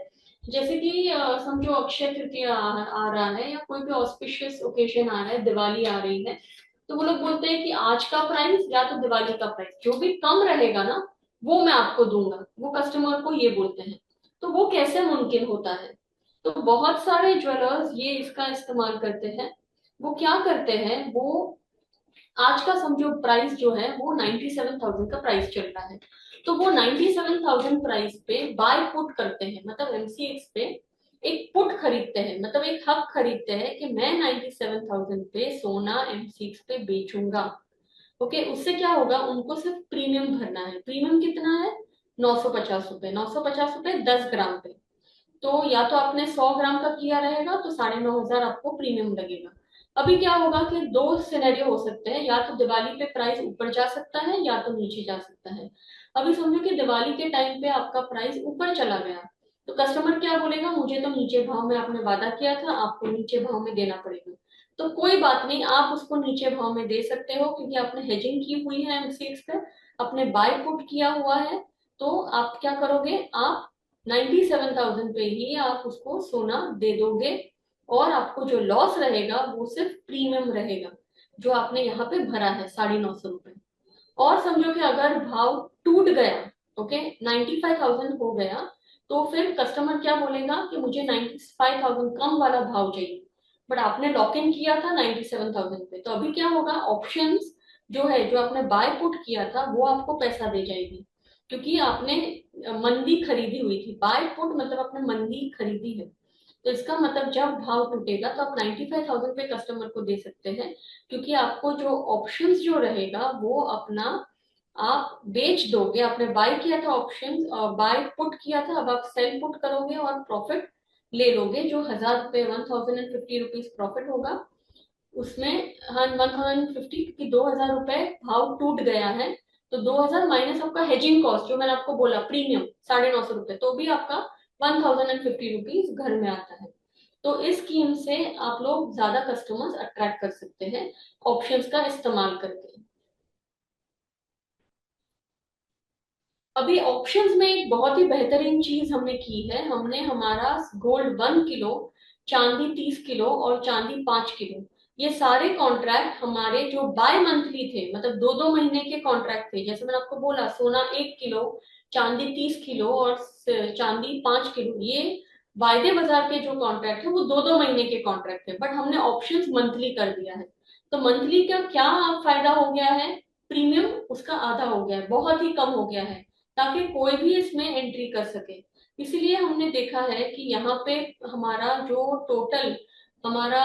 जैसे कि समझो अक्षय तृतीया आ रहा है, या कोई भी ऑस्पिशियस ओकेजन आ रहा है, दिवाली आ रही है, तो वो लोग बोलते हैं कि आज का प्राइस या तो दिवाली का प्राइस जो भी कम रहेगा ना वो मैं आपको दूंगा, वो कस्टमर को ये बोलते हैं। तो वो कैसे मुमकिन होता है, तो बहुत सारे ज्वेलर्स ये इसका इस्तेमाल करते हैं। वो क्या करते हैं, वो आज का समझो प्राइस जो है वो 97,000 का प्राइस चल रहा है, तो वो 97,000 प्राइस पे बाय पुट करते हैं, मतलब एमसीएक्स पे एक पुट खरीदते हैं, मतलब एक हक खरीदते हैं कि मैं 97,000 पे सोना एमसीएक्स पे बेचूंगा। ओके, उससे क्या होगा, उनको सिर्फ प्रीमियम भरना है। प्रीमियम कितना है, 950 रुपए, 950 रुपए 10 ग्राम पे। तो या तो आपने 100 ग्राम का किया रहेगा तो 9,500 आपको प्रीमियम लगेगा। अभी क्या होगा कि दो सिनेरियो हो सकते हैं, या तो दिवाली पे प्राइस ऊपर जा सकता है या तो नीचे जा सकता है। अभी समझो कि दिवाली के टाइम पे आपका प्राइस ऊपर चला गया, तो कस्टमर क्या बोलेगा, मुझे तो नीचे भाव में आपने वादा किया था, आपको नीचे भाव में देना पड़ेगा। तो कोई बात नहीं, आप उसको नीचे भाव में दे सकते हो, क्योंकि आपने हेजिंग की हुई है एमसीएक्स पे, आपने बाय पुट किया हुआ है। तो आप क्या करोगे, आप 97,000 पे ही आप उसको सोना दे दोगे, और आपको जो लॉस रहेगा वो सिर्फ प्रीमियम रहेगा जो आपने यहाँ पे भरा है 950 रुपए। और समझो कि अगर भाव टूट गया, ओके, 95,000 हो गया, तो फिर कस्टमर क्या बोलेगा कि मुझे 95,000 कम वाला भाव चाहिए, बट आपने लॉक इन किया था 97,000 पे। तो अभी क्या होगा, ऑप्शंस जो है, जो आपने बाय पुट किया था वो आपको पैसा दे जाएगी, क्योंकि आपने मंदी खरीदी हुई थी। बाय पुट मतलब आपने मंदी खरीदी है। तो इसका मतलब जब भाव टूटेगा तो आप 95,000 पे कस्टमर को दे सकते हैं, क्योंकि आपको जो ऑप्शंस जो रहेगा वो अपना आप बेच दोगे। आपने बाय किया था ऑप्शंस, बाय पुट किया था, अब आप सेल पुट करोगे और प्रॉफिट ले लोगे, जो 1,000 रुपए 1,050 रुपीज प्रॉफिट होगा उसमें। हाँ, 1,050, क्योंकि 2,000 रुपए भाव टूट गया है, तो 2,000 माइनस आपका हेजिंग कॉस्ट जो मैंने आपको बोला प्रीमियम 950 रुपए, तो भी आपका 1,050 रुपीज घर में आता है। तो इस स्कीम से आप लोग ज्यादा कस्टमर्स अट्रैक्ट कर सकते हैं ऑप्शंस का इस्तेमाल करके। अभी ऑप्शंस में एक बहुत ही बेहतरीन चीज हमने की है, हमने हमारा गोल्ड 1 किलो, चांदी 30 किलो और चांदी 5 किलो, ये सारे कॉन्ट्रैक्ट हमारे जो बाय मंथली थे, मतलब 2-2 महीने के कॉन्ट्रैक्ट थे। जैसे मैंने आपको बोला सोना 1 किलो, चांदी 30 किलो और चांदी 5 किलो, ये वायदे बाजार के जो कॉन्ट्रैक्ट है वो 2-2 महीने के कॉन्ट्रैक्ट है, बट हमने ऑप्शंस मंथली कर दिया है। तो मंथली का क्या फायदा हो गया है, प्रीमियम उसका आधा हो गया है, बहुत ही कम हो गया है, ताकि कोई भी इसमें एंट्री कर सके। इसीलिए हमने देखा है कि यहाँ पे हमारा जो टोटल हमारा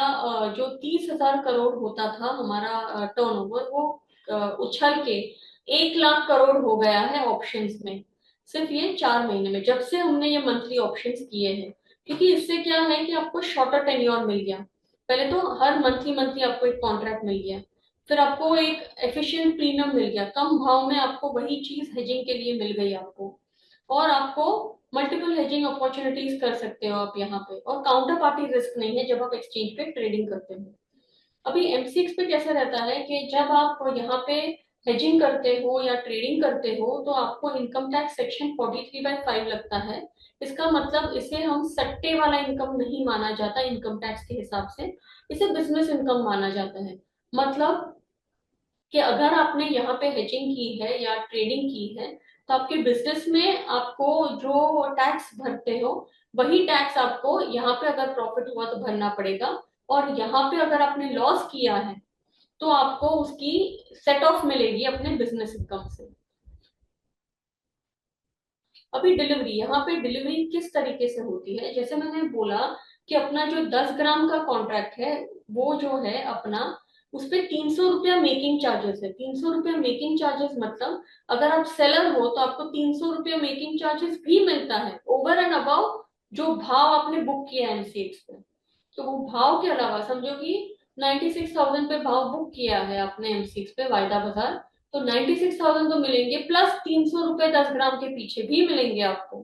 जो 30,000 करोड़ होता था हमारा टर्नओवर, वो उछल के 1 लाख करोड़ हो गया है ऑप्शंस में, सिर्फ ये 4 महीने में, जब से हमने ये मंथली ऑप्शंस किए हैं। क्योंकि इससे क्या है कि आपको शॉर्टर टेन्योर मिल गया। पहले तो हर मंथली मंथली आपको एक कॉन्ट्रैक्ट मिल गया, फिर आपको एक एफिशिएंट प्रीमियम मिल गया, कम भाव में आपको वही चीज हेजिंग के लिए मिल गई आपको, और आपको मल्टीपल हेजिंग अपॉर्चुनिटीज कर सकते हो आप यहाँ पे, और काउंटर पार्टी रिस्क नहीं है जब आप एक्सचेंज पे ट्रेडिंग करते हो। अभी एमसीएक्स पे कैसे रहता है कि जब आप यहाँ पे हेजिंग करते हो या ट्रेडिंग करते हो तो आपको इनकम टैक्स सेक्शन 43/5 लगता है। इसका मतलब इसे हम सट्टे वाला इनकम नहीं माना जाता इनकम टैक्स के हिसाब से, इसे बिजनेस इनकम माना जाता है। मतलब कि अगर आपने यहाँ पे हेजिंग की है या ट्रेडिंग की है तो आपके बिजनेस में आपको जो टैक्स भरते हो वही टैक्स आपको यहाँ पे अगर प्रॉफिट हुआ तो भरना पड़ेगा, और यहाँ पे अगर आपने लॉस किया है तो आपको उसकी सेट ऑफ मिलेगी अपने बिजनेस इनकम से। अभी डिलीवरी, यहाँ पे डिलीवरी किस तरीके से होती है, जैसे मैंने बोला कि अपना जो 10 ग्राम का कॉन्ट्रैक्ट है वो जो है अपना, उस पे 300 रुपया मेकिंग चार्जेस है। 300 रुपया मेकिंग चार्जेस मतलब अगर आप सेलर हो तो आपको 300 रुपया मेकिंग चार्जेस भी मिलता है ओवर एंड अबाउ जो भाव आपने बुक किया है एमसीएक्स पे। तो वो भाव के अलावा समझो कि 96,000 पे भाव बुक किया है आपने एमसीएक्स पे वायदा बाजार, तो 96,000 तो मिलेंगे, प्लस 300 रुपए 10 ग्राम के पीछे भी मिलेंगे आपको,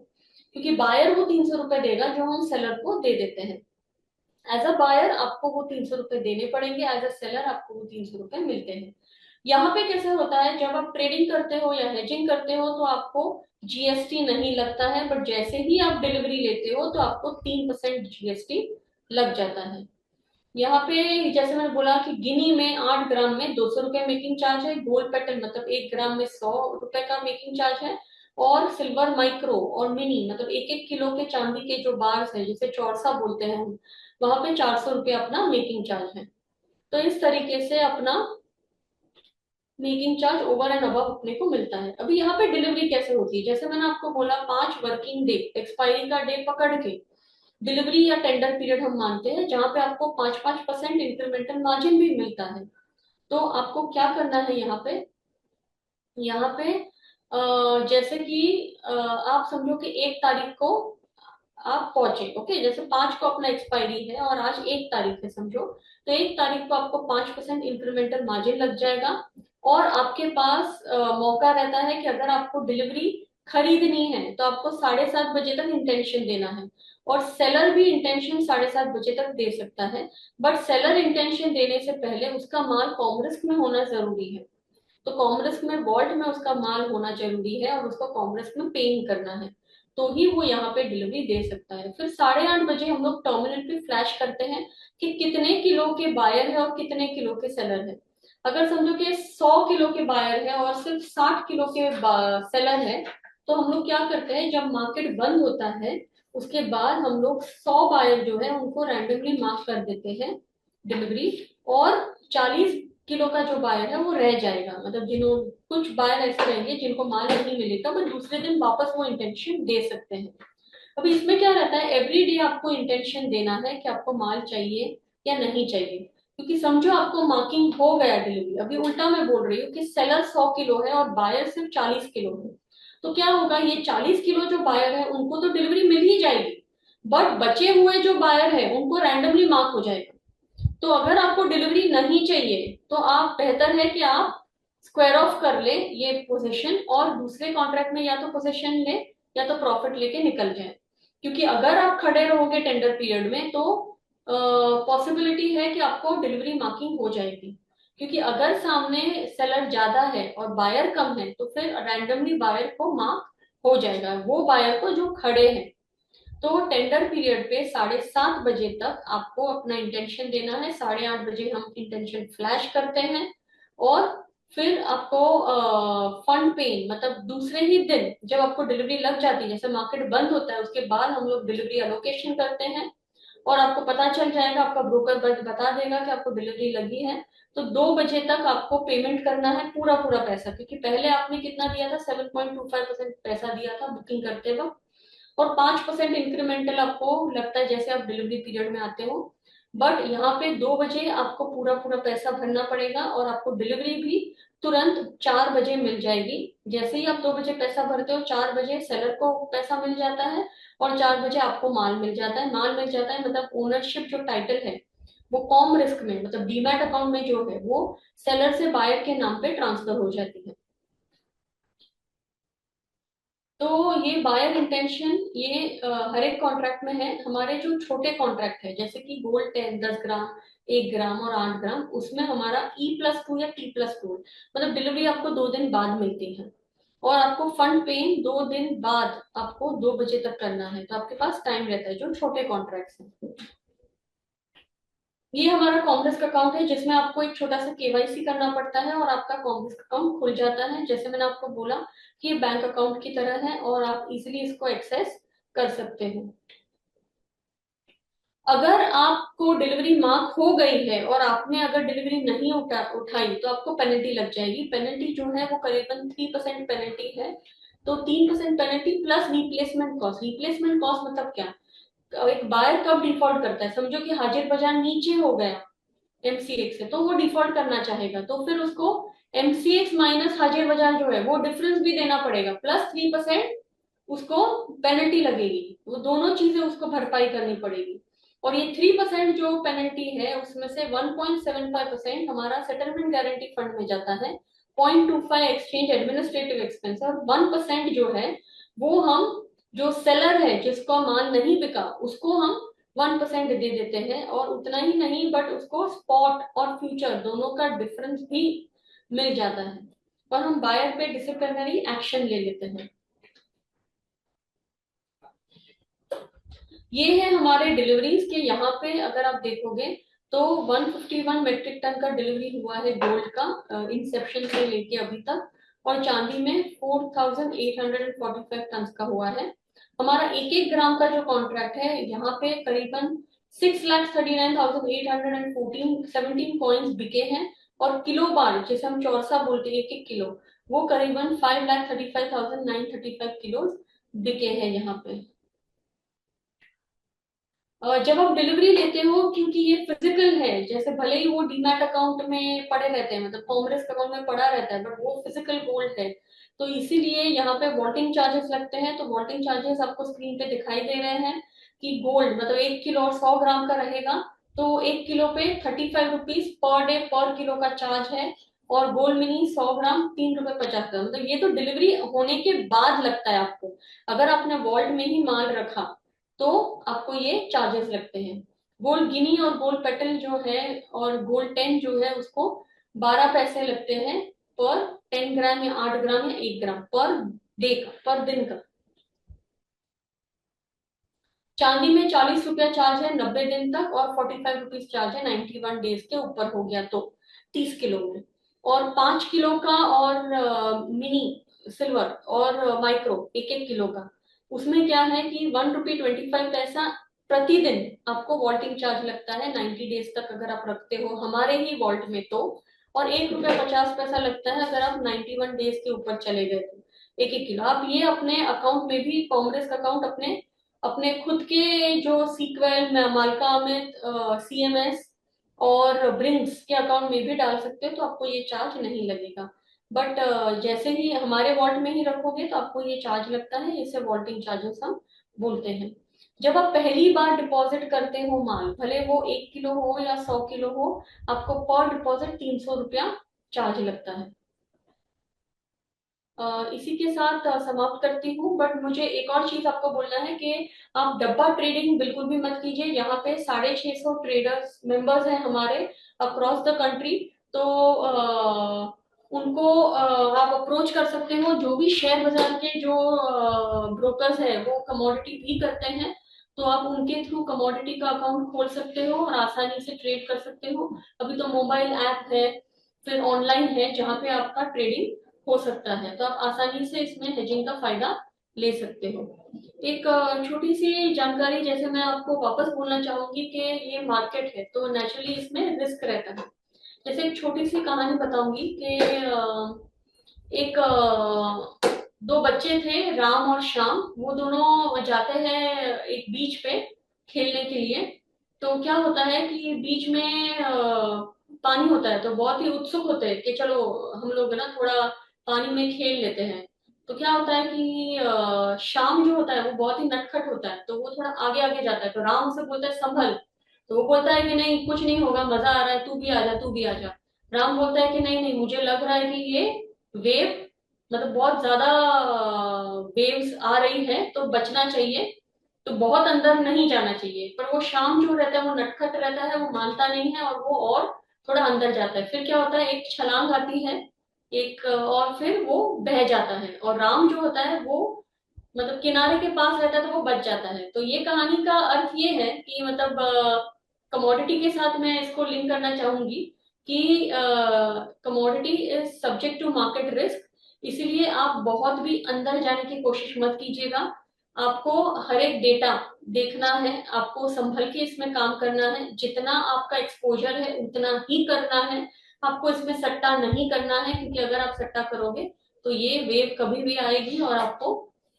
क्योंकि बायर वो 300 रुपए देगा जो हम सेलर को दे देते हैं। एज अ बायर आपको वो 300 रुपए देने पड़ेंगे, एज अ सेलर आपको वो 300 रुपए मिलते हैं। यहाँ पे कैसे होता है, जब आप ट्रेडिंग करते हो या हेजिंग करते हो तो आपको जीएसटी नहीं लगता है, बट जैसे ही आप डिलीवरी लेते हो तो आपको 3% जीएसटी लग जाता है। यहाँ पे जैसे मैंने बोला कि गिनी में 8 ग्राम में 200 रुपये मेकिंग चार्ज है, गोल्ड पेटल मतलब 1 ग्राम में 100 रुपए का मेकिंग चार्ज है, और सिल्वर माइक्रो और मिनी मतलब 1-1 किलो के चांदी के जो बार्स है जिसे चौरसा बोलते हैं हम, वहां पे 400 रुपये अपना मेकिंग चार्ज है। तो इस तरीके से अपना making charge over and above अपने को मिलता है। अभी यहाँ पे डिलीवरी कैसे होती है, जैसे मैंने आपको बोला 5 वर्किंग डे एक्सपायरी का डे पकड़ के डिलीवरी या टेंडर पीरियड हम मानते हैं, जहां पे आपको 5-5% इंक्रीमेंटल मार्जिन भी मिलता है। तो आपको क्या करना है यहाँ पे, यहाँ पे जैसे कि आप समझो कि 1 तारीख को आप पहुंचे, ओके, जैसे 5 को अपना एक्सपायरी है और आज 1 तारीख है समझो, तो 1 तारीख को आपको 5% इंक्रीमेंटल मार्जिन लग जाएगा, और आपके पास मौका रहता है कि अगर आपको डिलीवरी खरीदनी है तो आपको 7:30 बजे तक इंटेंशन देना है, और सेलर भी इंटेंशन 7:30 बजे तक दे सकता है, बट सेलर इंटेंशन देने से पहले उसका माल कॉम रिस्क में होना जरूरी है। तो कॉम रिस्क में वॉल्ट में उसका माल होना जरूरी है, और उसको कॉम रिस्क में पेइंग करना है, तो ही वो यहाँ पे डिलीवरी दे सकता है। फिर 8:30 बजे हम लोग टर्मिनल पे फ्लैश करते हैं कि कितने किलो के बायर है और कितने किलो के सेलर है। अगर समझो कि 100 किलो के बायर है और सिर्फ 60 किलो के सेलर है, तो हम लोग क्या करते हैं, जब मार्केट बंद होता है उसके बाद हम लोग 100 बायर जो है उनको रैंडमली मार्क कर देते हैं डिलीवरी, और 40 किलो का जो बायर है वो रह जाएगा, मतलब जिन्हों कुछ बायर ऐसे रहेंगे जिनको माल नहीं मिलेगा, बट दूसरे दिन वापस वो इंटेंशन दे सकते हैं। अभी इसमें क्या रहता है, एवरी डे आपको इंटेंशन देना है कि आपको माल चाहिए या नहीं चाहिए, क्योंकि समझो आपको मार्किंग हो गया डिलीवरी, अभी उल्टा मैं बोल रही हूँ कि सेलर 100 किलो है और बायर सिर्फ 40 किलो है, तो क्या होगा, ये 40 किलो जो बायर है उनको तो डिलीवरी मिल ही जाएगी, बट बचे हुए जो बायर है उनको रैंडमली मार्क हो जाएगा। तो अगर आपको डिलीवरी नहीं चाहिए तो आप बेहतर है कि आप स्क्वायर ऑफ कर ले ये पोजीशन, और दूसरे कॉन्ट्रैक्ट में या तो पोजीशन ले या तो प्रॉफिट लेके निकल जाए, क्योंकि अगर आप खड़े रहोगे टेंडर पीरियड में तो पॉसिबिलिटी है कि आपको डिलीवरी मार्किंग हो जाएगी, क्योंकि अगर सामने सेलर ज्यादा है और बायर कम है तो फिर रैंडमली बायर को मार्क हो जाएगा, वो बायर को जो खड़े हैं। तो टेंडर पीरियड पे 7:30 बजे तक आपको अपना इंटेंशन देना है, 8:30 बजे हम इंटेंशन फ्लैश करते हैं, और फिर आपको फंड पेन मतलब दूसरे ही दिन जब आपको डिलीवरी लग जाती है, जैसे मार्केट बंद होता है उसके बाद हम लोग डिलीवरी अलोकेशन करते हैं और आपको पता चल जाएगा, आपका ब्रोकर बता देगा कि आपको डिलीवरी लगी है। तो 2 बजे तक आपको पेमेंट करना है पूरा पूरा पैसा, क्योंकि पहले आपने कितना दिया था, 7.25% पैसा दिया था बुकिंग करते वक्त, और 5% इंक्रीमेंटल आपको लगता है जैसे आप डिलीवरी पीरियड में आते हो। बट यहाँ पे 2 बजे आपको पूरा पूरा पैसा भरना पड़ेगा और आपको डिलीवरी भी तुरंत 4 बजे मिल जाएगी। जैसे ही आप 2 बजे पैसा भरते हो, 4 बजे सेलर को पैसा मिल जाता है और 4 बजे आपको माल मिल जाता है। माल मिल जाता है मतलब ओनरशिप जो टाइटल है वो कॉम रिस्क में मतलब डीमैट अकाउंट में जो है वो सेलर से बायर के नाम पे ट्रांसफर हो जाती है। तो ये बायर इंटेंशन ये हर एक कॉन्ट्रैक्ट में है। हमारे जो छोटे कॉन्ट्रैक्ट है जैसे कि गोल्ड 10 10 ग्राम 1 ग्राम और 8 ग्राम, उसमें हमारा E+2 या T+2 मतलब डिलीवरी आपको 2 दिन बाद मिलती है और आपको फंड पे 2 दिन बाद आपको 2 बजे तक करना है, तो आपके पास टाइम रहता है जो छोटे कॉन्ट्रैक्ट हैं। ये हमारा कॉमरिस्क अकाउंट है जिसमें आपको एक छोटा सा केवाईसी करना पड़ता है और आपका कॉमरिस्क अकाउंट खुल जाता है। जैसे मैंने आपको बोला कि ये बैंक अकाउंट की तरह है और आप इजीली इसको एक्सेस कर सकते हैं। अगर आपको डिलीवरी मार्क हो गई है और आपने अगर डिलीवरी नहीं उठाई तो आपको पेनल्टी लग जाएगी। पेनल्टी जो है वो करीबन 3% पेनल्टी है। तो 3% penalty plus replacement cost. Replacement cost मतलब क्या, एक बायर कब डिफॉल्ट करता है, समझो कि हाजिर बाजार नीचे हो गया एमसीएक्स है तो वो डिफॉल्ट करना चाहेगा, तो फिर उसको एमसीएक्स माइनस हाजिर बाजार जो है वो डिफरेंस भी देना पड़ेगा, प्लस 3% उसको पेनल्टी लगेगी। वो दोनों चीजें उसको भरपाई करनी पड़ेगी। और ये 3% जो पेनल्टी है उसमें से 1.75% हमारा सेटलमेंट गारंटी फंड में जाता है, 0.25 एक्सचेंज एडमिनिस्ट्रेटिव एक्सपेंस, और 1% जो है वो हम जो सेलर है जिसका माल नहीं बिका उसको हम 1% दे देते हैं। और उतना ही नहीं बट उसको स्पॉट और फ्यूचर दोनों का डिफरेंस भी मिल जाता है और हम बायर पे डिसिप्लिनरी एक्शन ले लेते हैं। ये है हमारे डिलीवरीज के। यहाँ पे अगर आप देखोगे तो 151 मेट्रिक टन का डिलीवरी हुआ है गोल्ड का इंसेप्शन से लेके अभी तक, और चांदी में 4845 टन का हुआ है। हमारा 1 1 ग्राम का जो कॉन्ट्रैक्ट है यहाँ पे करीबन 6,39,814 17 कॉइन्स बिके हैं। और किलो बार जिसे हम चौरसा बोलते हैं 1 1 किलो, वो करीबन 5,35,935 किलो बिके हैं यहाँ पे। जब आप डिलीवरी लेते हो, क्योंकि ये फिजिकल है, जैसे भले ही वो डीमैट अकाउंट में पड़े रहते हैं मतलब कॉमरिस्क अकाउंट में पड़ा रहता है बट वो फिजिकल गोल्ड है, तो इसीलिए यहाँ पे वॉल्टिंग चार्जेस लगते हैं। तो वॉल्टिंग चार्जेस आपको स्क्रीन पे दिखाई दे रहे हैं कि गोल्ड मतलब 1 किलो और 100 ग्राम का रहेगा तो 1 किलो पे 35 रुपीज पर डे पर किलो का चार्ज है, और गोल्ड मिनी 100 ग्राम 3 रुपए 50 पैसे, मतलब ये तो डिलीवरी होने के बाद लगता है आपको। अगर आपने वॉल्ट में ही माल रखा तो आपको ये चार्जेस लगते हैं। गोल्ड गिनी और गोल्ड पेटल जो है और गोल्ड 10 जो है उसको 12 पैसे लगते हैं पर 10 ग्राम या 8 ग्राम या 1 ग्राम पर डे का, पर दिन का। चांदी में 40 रुपया चार्ज है 90 दिन तक, और 45 रुपीज चार्ज है 91 डेज के ऊपर हो गया तो 30 किलो में। और 5 किलो का और मिनी सिल्वर और माइक्रो 1 1 किलो का, उसमें क्या है कि 1 रुपी 25 पैसा प्रतिदिन आपको वॉल्टिंग चार्ज लगता है 90 डेज तक अगर आप रखते हो हमारे ही वॉल्ट में तो, और 1 रुपया 50 पैसा लगता है अगर आप 91 डेज के ऊपर चले गए तो 1 1 किलो। आप ये अपने अकाउंट में भी कॉमर्स अकाउंट अपने अपने खुद के जो सीक्वेल मालका अमित सीएमएस और ब्रिंक्स के अकाउंट में भी डाल सकते हो तो आपको ये चार्ज नहीं लगेगा। बट जैसे ही हमारे वॉल्ट में ही रखोगे तो आपको ये चार्ज लगता है, इसे वॉल्टिंग चार्जेस हम बोलते हैं। जब आप पहली बार डिपॉजिट करते हो माल, भले वो 1 किलो हो या 100 किलो हो, आपको पर डिपॉजिट 300 रुपया चार्ज लगता है। इसी के साथ समाप्त करती हूँ, बट मुझे एक और चीज आपको बोलना है कि आप डब्बा ट्रेडिंग बिल्कुल भी मत कीजिए। यहाँ पे 650 ट्रेडर्स मेंबर्स हैं हमारे अक्रॉस द कंट्री, तो उनको आप अप्रोच कर सकते हो। जो भी शेयर बाजार के जो ब्रोकर्स है वो कमोडिटी भी करते हैं, तो आप उनके थ्रू कमोडिटी का अकाउंट खोल सकते हो और आसानी से ट्रेड कर सकते हो। अभी तो मोबाइल ऐप है, फिर ऑनलाइन है जहाँ पे आपका ट्रेडिंग हो सकता है, तो आप आसानी से इसमें हेजिंग का फायदा ले सकते हो। एक छोटी सी जानकारी जैसे मैं आपको वापस बोलना चाहूंगी कि ये मार्केट है तो नेचुरली इसमें रिस्क रहता है। जैसे एक छोटी सी कहानी बताऊंगी कि एक दो बच्चे थे, राम और श्याम, वो दोनों जाते हैं एक बीच पे खेलने के लिए। तो क्या होता है कि बीच में पानी होता है तो बहुत ही उत्सुक होते हैं कि चलो हम लोग ना थोड़ा पानी में खेल लेते हैं। तो क्या होता है कि श्याम जो होता है वो बहुत ही नटखट होता है, तो वो थोड़ा आगे आगे जाता है, तो राम से बोलता है संभल। तो वो बोलता है कि नहीं कुछ नहीं होगा, मजा आ रहा है, तू भी आ जा तू भी आ जा। राम बोलता है कि नहीं नहीं, मुझे लग रहा है कि ये वेव मतलब बहुत ज्यादा वेव्स आ रही है तो बचना चाहिए, तो बहुत अंदर नहीं जाना चाहिए। पर वो शाम जो रहता है वो नटखट रहता है, वो मानता नहीं है और वो और थोड़ा अंदर जाता है। फिर क्या होता है, एक छलांग आती है एक और फिर वो बह जाता है, और राम जो होता है वो मतलब किनारे के पास रहता है तो वो बच जाता है। तो ये कहानी का अर्थ ये है कि मतलब कमोडिटी के साथ मैं इसको लिंक करना चाहूंगी कि commodity is subject to market risk, इसीलिए आप बहुत भी अंदर जाने की कोशिश मत कीजिएगा। आपको हर एक डेटा देखना है, आपको संभल के इसमें काम करना है, जितना आपका एक्सपोजर है उतना ही करना है। आपको इसमें सट्टा नहीं करना है, क्योंकि अगर आप सट्टा करोगे तो ये वेव कभी भी आएगी और आपको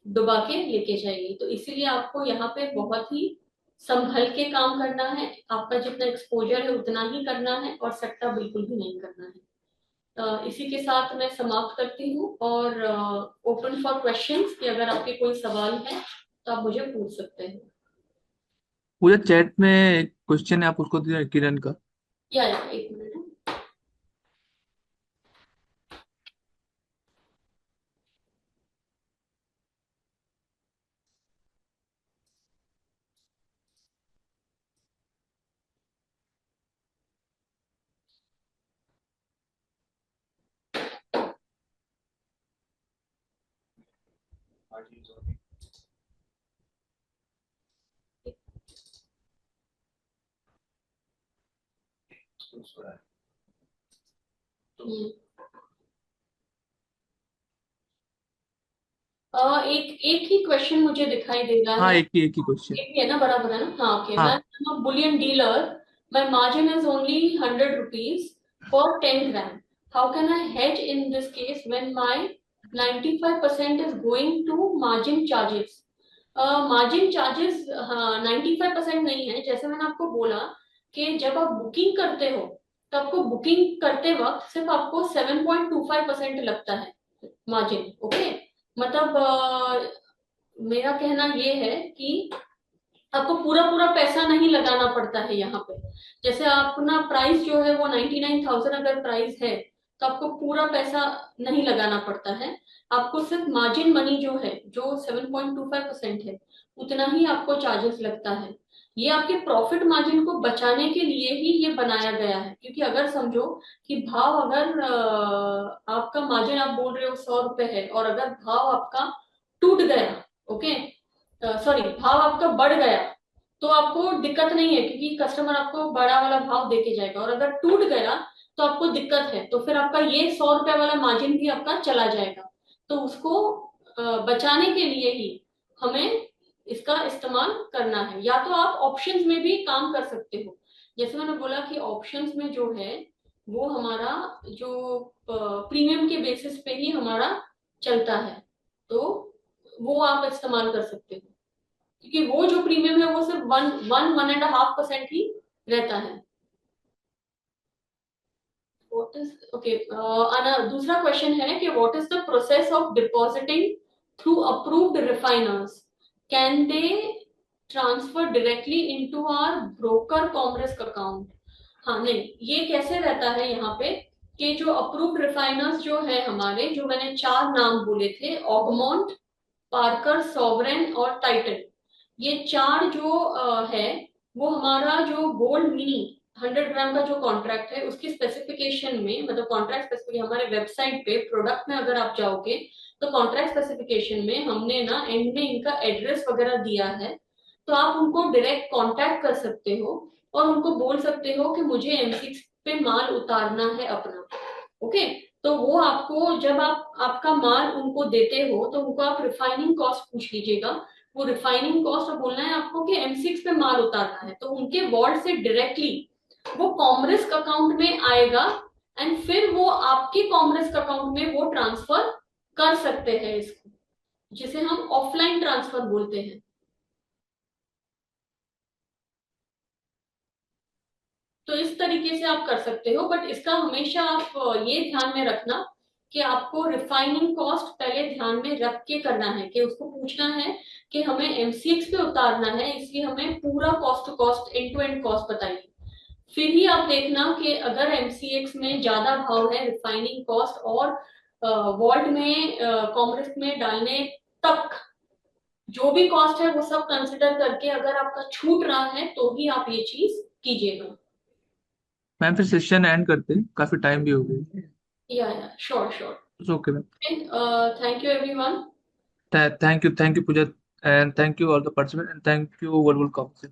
डुबा के लेके जाएगी। तो इसीलिए आपको यहाँ पे बहुत ही संभल के काम करना है, आपका जितना एक्सपोजर है उतना ही करना है और सट्टा बिल्कुल भी नहीं करना है। इसी के साथ मैं समाप्त करती हूँ और ओपन फॉर क्वेश्चंस कि अगर आपके कोई सवाल है तो आप मुझे पूछ सकते हैं।
पूजा चैट में क्वेश्चन है, आप उसको दीजिए किरण का।
या एक मिनट। हम्म। एक एक ही क्वेश्चन मुझे दिखाई दे रहा
हाँ,
है।
एक ही क्वेश्चन।
एक ही है ना, बराबर है ना? हाँ ओके। मैं
हाँ।
Bullion dealer, my margin is only 100 rupees for 10 gram, how can I hedge in this case when my 95% is going to margin charges? Margin charges, हाँ 95% नहीं है, जैसे मैंने आपको बोला कि जब आप बुकिंग करते हो तो आपको बुकिंग करते वक्त सिर्फ आपको 7.25% लगता है मार्जिन। ओके, मतलब मेरा कहना ये है कि आपको पूरा पूरा पैसा नहीं लगाना पड़ता है यहाँ पे। जैसे अपना प्राइस जो है वो 99,000 अगर प्राइस है तो आपको पूरा पैसा नहीं लगाना पड़ता है। आपको सिर्फ मार्जिन मनी जो है जो 7.25% है उतना ही आपको चार्जेस लगता है। ये आपके प्रॉफिट मार्जिन को बचाने के लिए ही ये बनाया गया है, क्योंकि अगर समझो कि भाव अगर आपका मार्जिन आप बोल रहे हो 100 रुपए है और अगर भाव आपका टूट गया, ओके सॉरी भाव आपका बढ़ गया, तो आपको दिक्कत नहीं है क्योंकि कस्टमर आपको बड़ा वाला भाव देके जाएगा। और अगर टूट गया तो आपको दिक्कत है, तो फिर आपका ये 100 रुपए वाला मार्जिन भी आपका चला जाएगा। तो उसको बचाने के लिए ही हमें इसका इस्तेमाल करना है। या तो आप ऑप्शंस में भी काम कर सकते हो, जैसे मैंने बोला कि ऑप्शंस में जो है वो हमारा जो प्रीमियम के बेसिस पे ही हमारा चलता है, तो वो आप इस्तेमाल कर सकते हो, क्योंकि वो जो प्रीमियम है वो सिर्फ 1.5% ही रहता है। व्हाट इज ओके, दूसरा क्वेश्चन है कि what is the process of depositing through approved refiners, can they transfer directly into our broker Comrisk account? हाँ नहीं, ये कैसे रहता है यहाँ पे कि जो अप्रूव्ड रिफाइनर्स जो है हमारे, जो मैंने चार नाम बोले थे, ऑगमोंट, पार्कर, सॉवरेन और टाइटन, ये चार जो है वो हमारा जो गोल्ड मिनी 100 ग्राम का जो कॉन्ट्रैक्ट है उसकी स्पेसिफिकेशन में, मतलब कॉन्ट्रैक्ट स्पेसिफिकेशन हमारे वेबसाइट पे प्रोडक्ट में अगर आप जाओगे तो कॉन्ट्रैक्ट स्पेसिफिकेशन में हमने ना एंड में इनका एड्रेस वगैरह दिया है। तो आप उनको डायरेक्ट कांटेक्ट कर सकते हो और उनको बोल सकते हो कि मुझे M6 पे माल उतारना है अपना। ओके, तो वो आपको जब आप आपका माल उनको देते हो तो उनको आप रिफाइनिंग कॉस्ट पूछ लीजिएगा। वो रिफाइनिंग कॉस्ट बोलना है आपको कि M6 पे माल उतारना है, तो उनके वॉर्ड से डायरेक्टली वो कॉमरिस्क अकाउंट में आएगा, एंड फिर वो आपके कॉमरिस्क अकाउंट में वो ट्रांसफर कर सकते हैं इसको, जिसे हम ऑफलाइन ट्रांसफर बोलते हैं। तो इस तरीके से आप कर सकते हो, बट इसका हमेशा आप ये ध्यान में रखना कि आपको रिफाइनिंग कॉस्ट पहले ध्यान में रख के करना है, कि उसको पूछना है कि हमें M6 पे उतारना है, इसलिए हमें पूरा cost to cost end to end cost बताइए। फिर ही आप देखना कि अगर MCX में ज्यादा भाव है रिफाइनिंग कॉस्ट और वॉल्ट में कॉमर्स में डालने तक जो भी कॉस्ट है वो सब कंसिडर करके अगर आपका छूट रहा है तो ही आप ये चीज कीजिएगा।
मैम फिर सेशन एंड करते हैं, काफी टाइम भी हो गई।
Yeah sure sure.
Okay ma'am.
Thank you everyone.
Thank you Puja, and thank you all the participant, and thank you verbal council.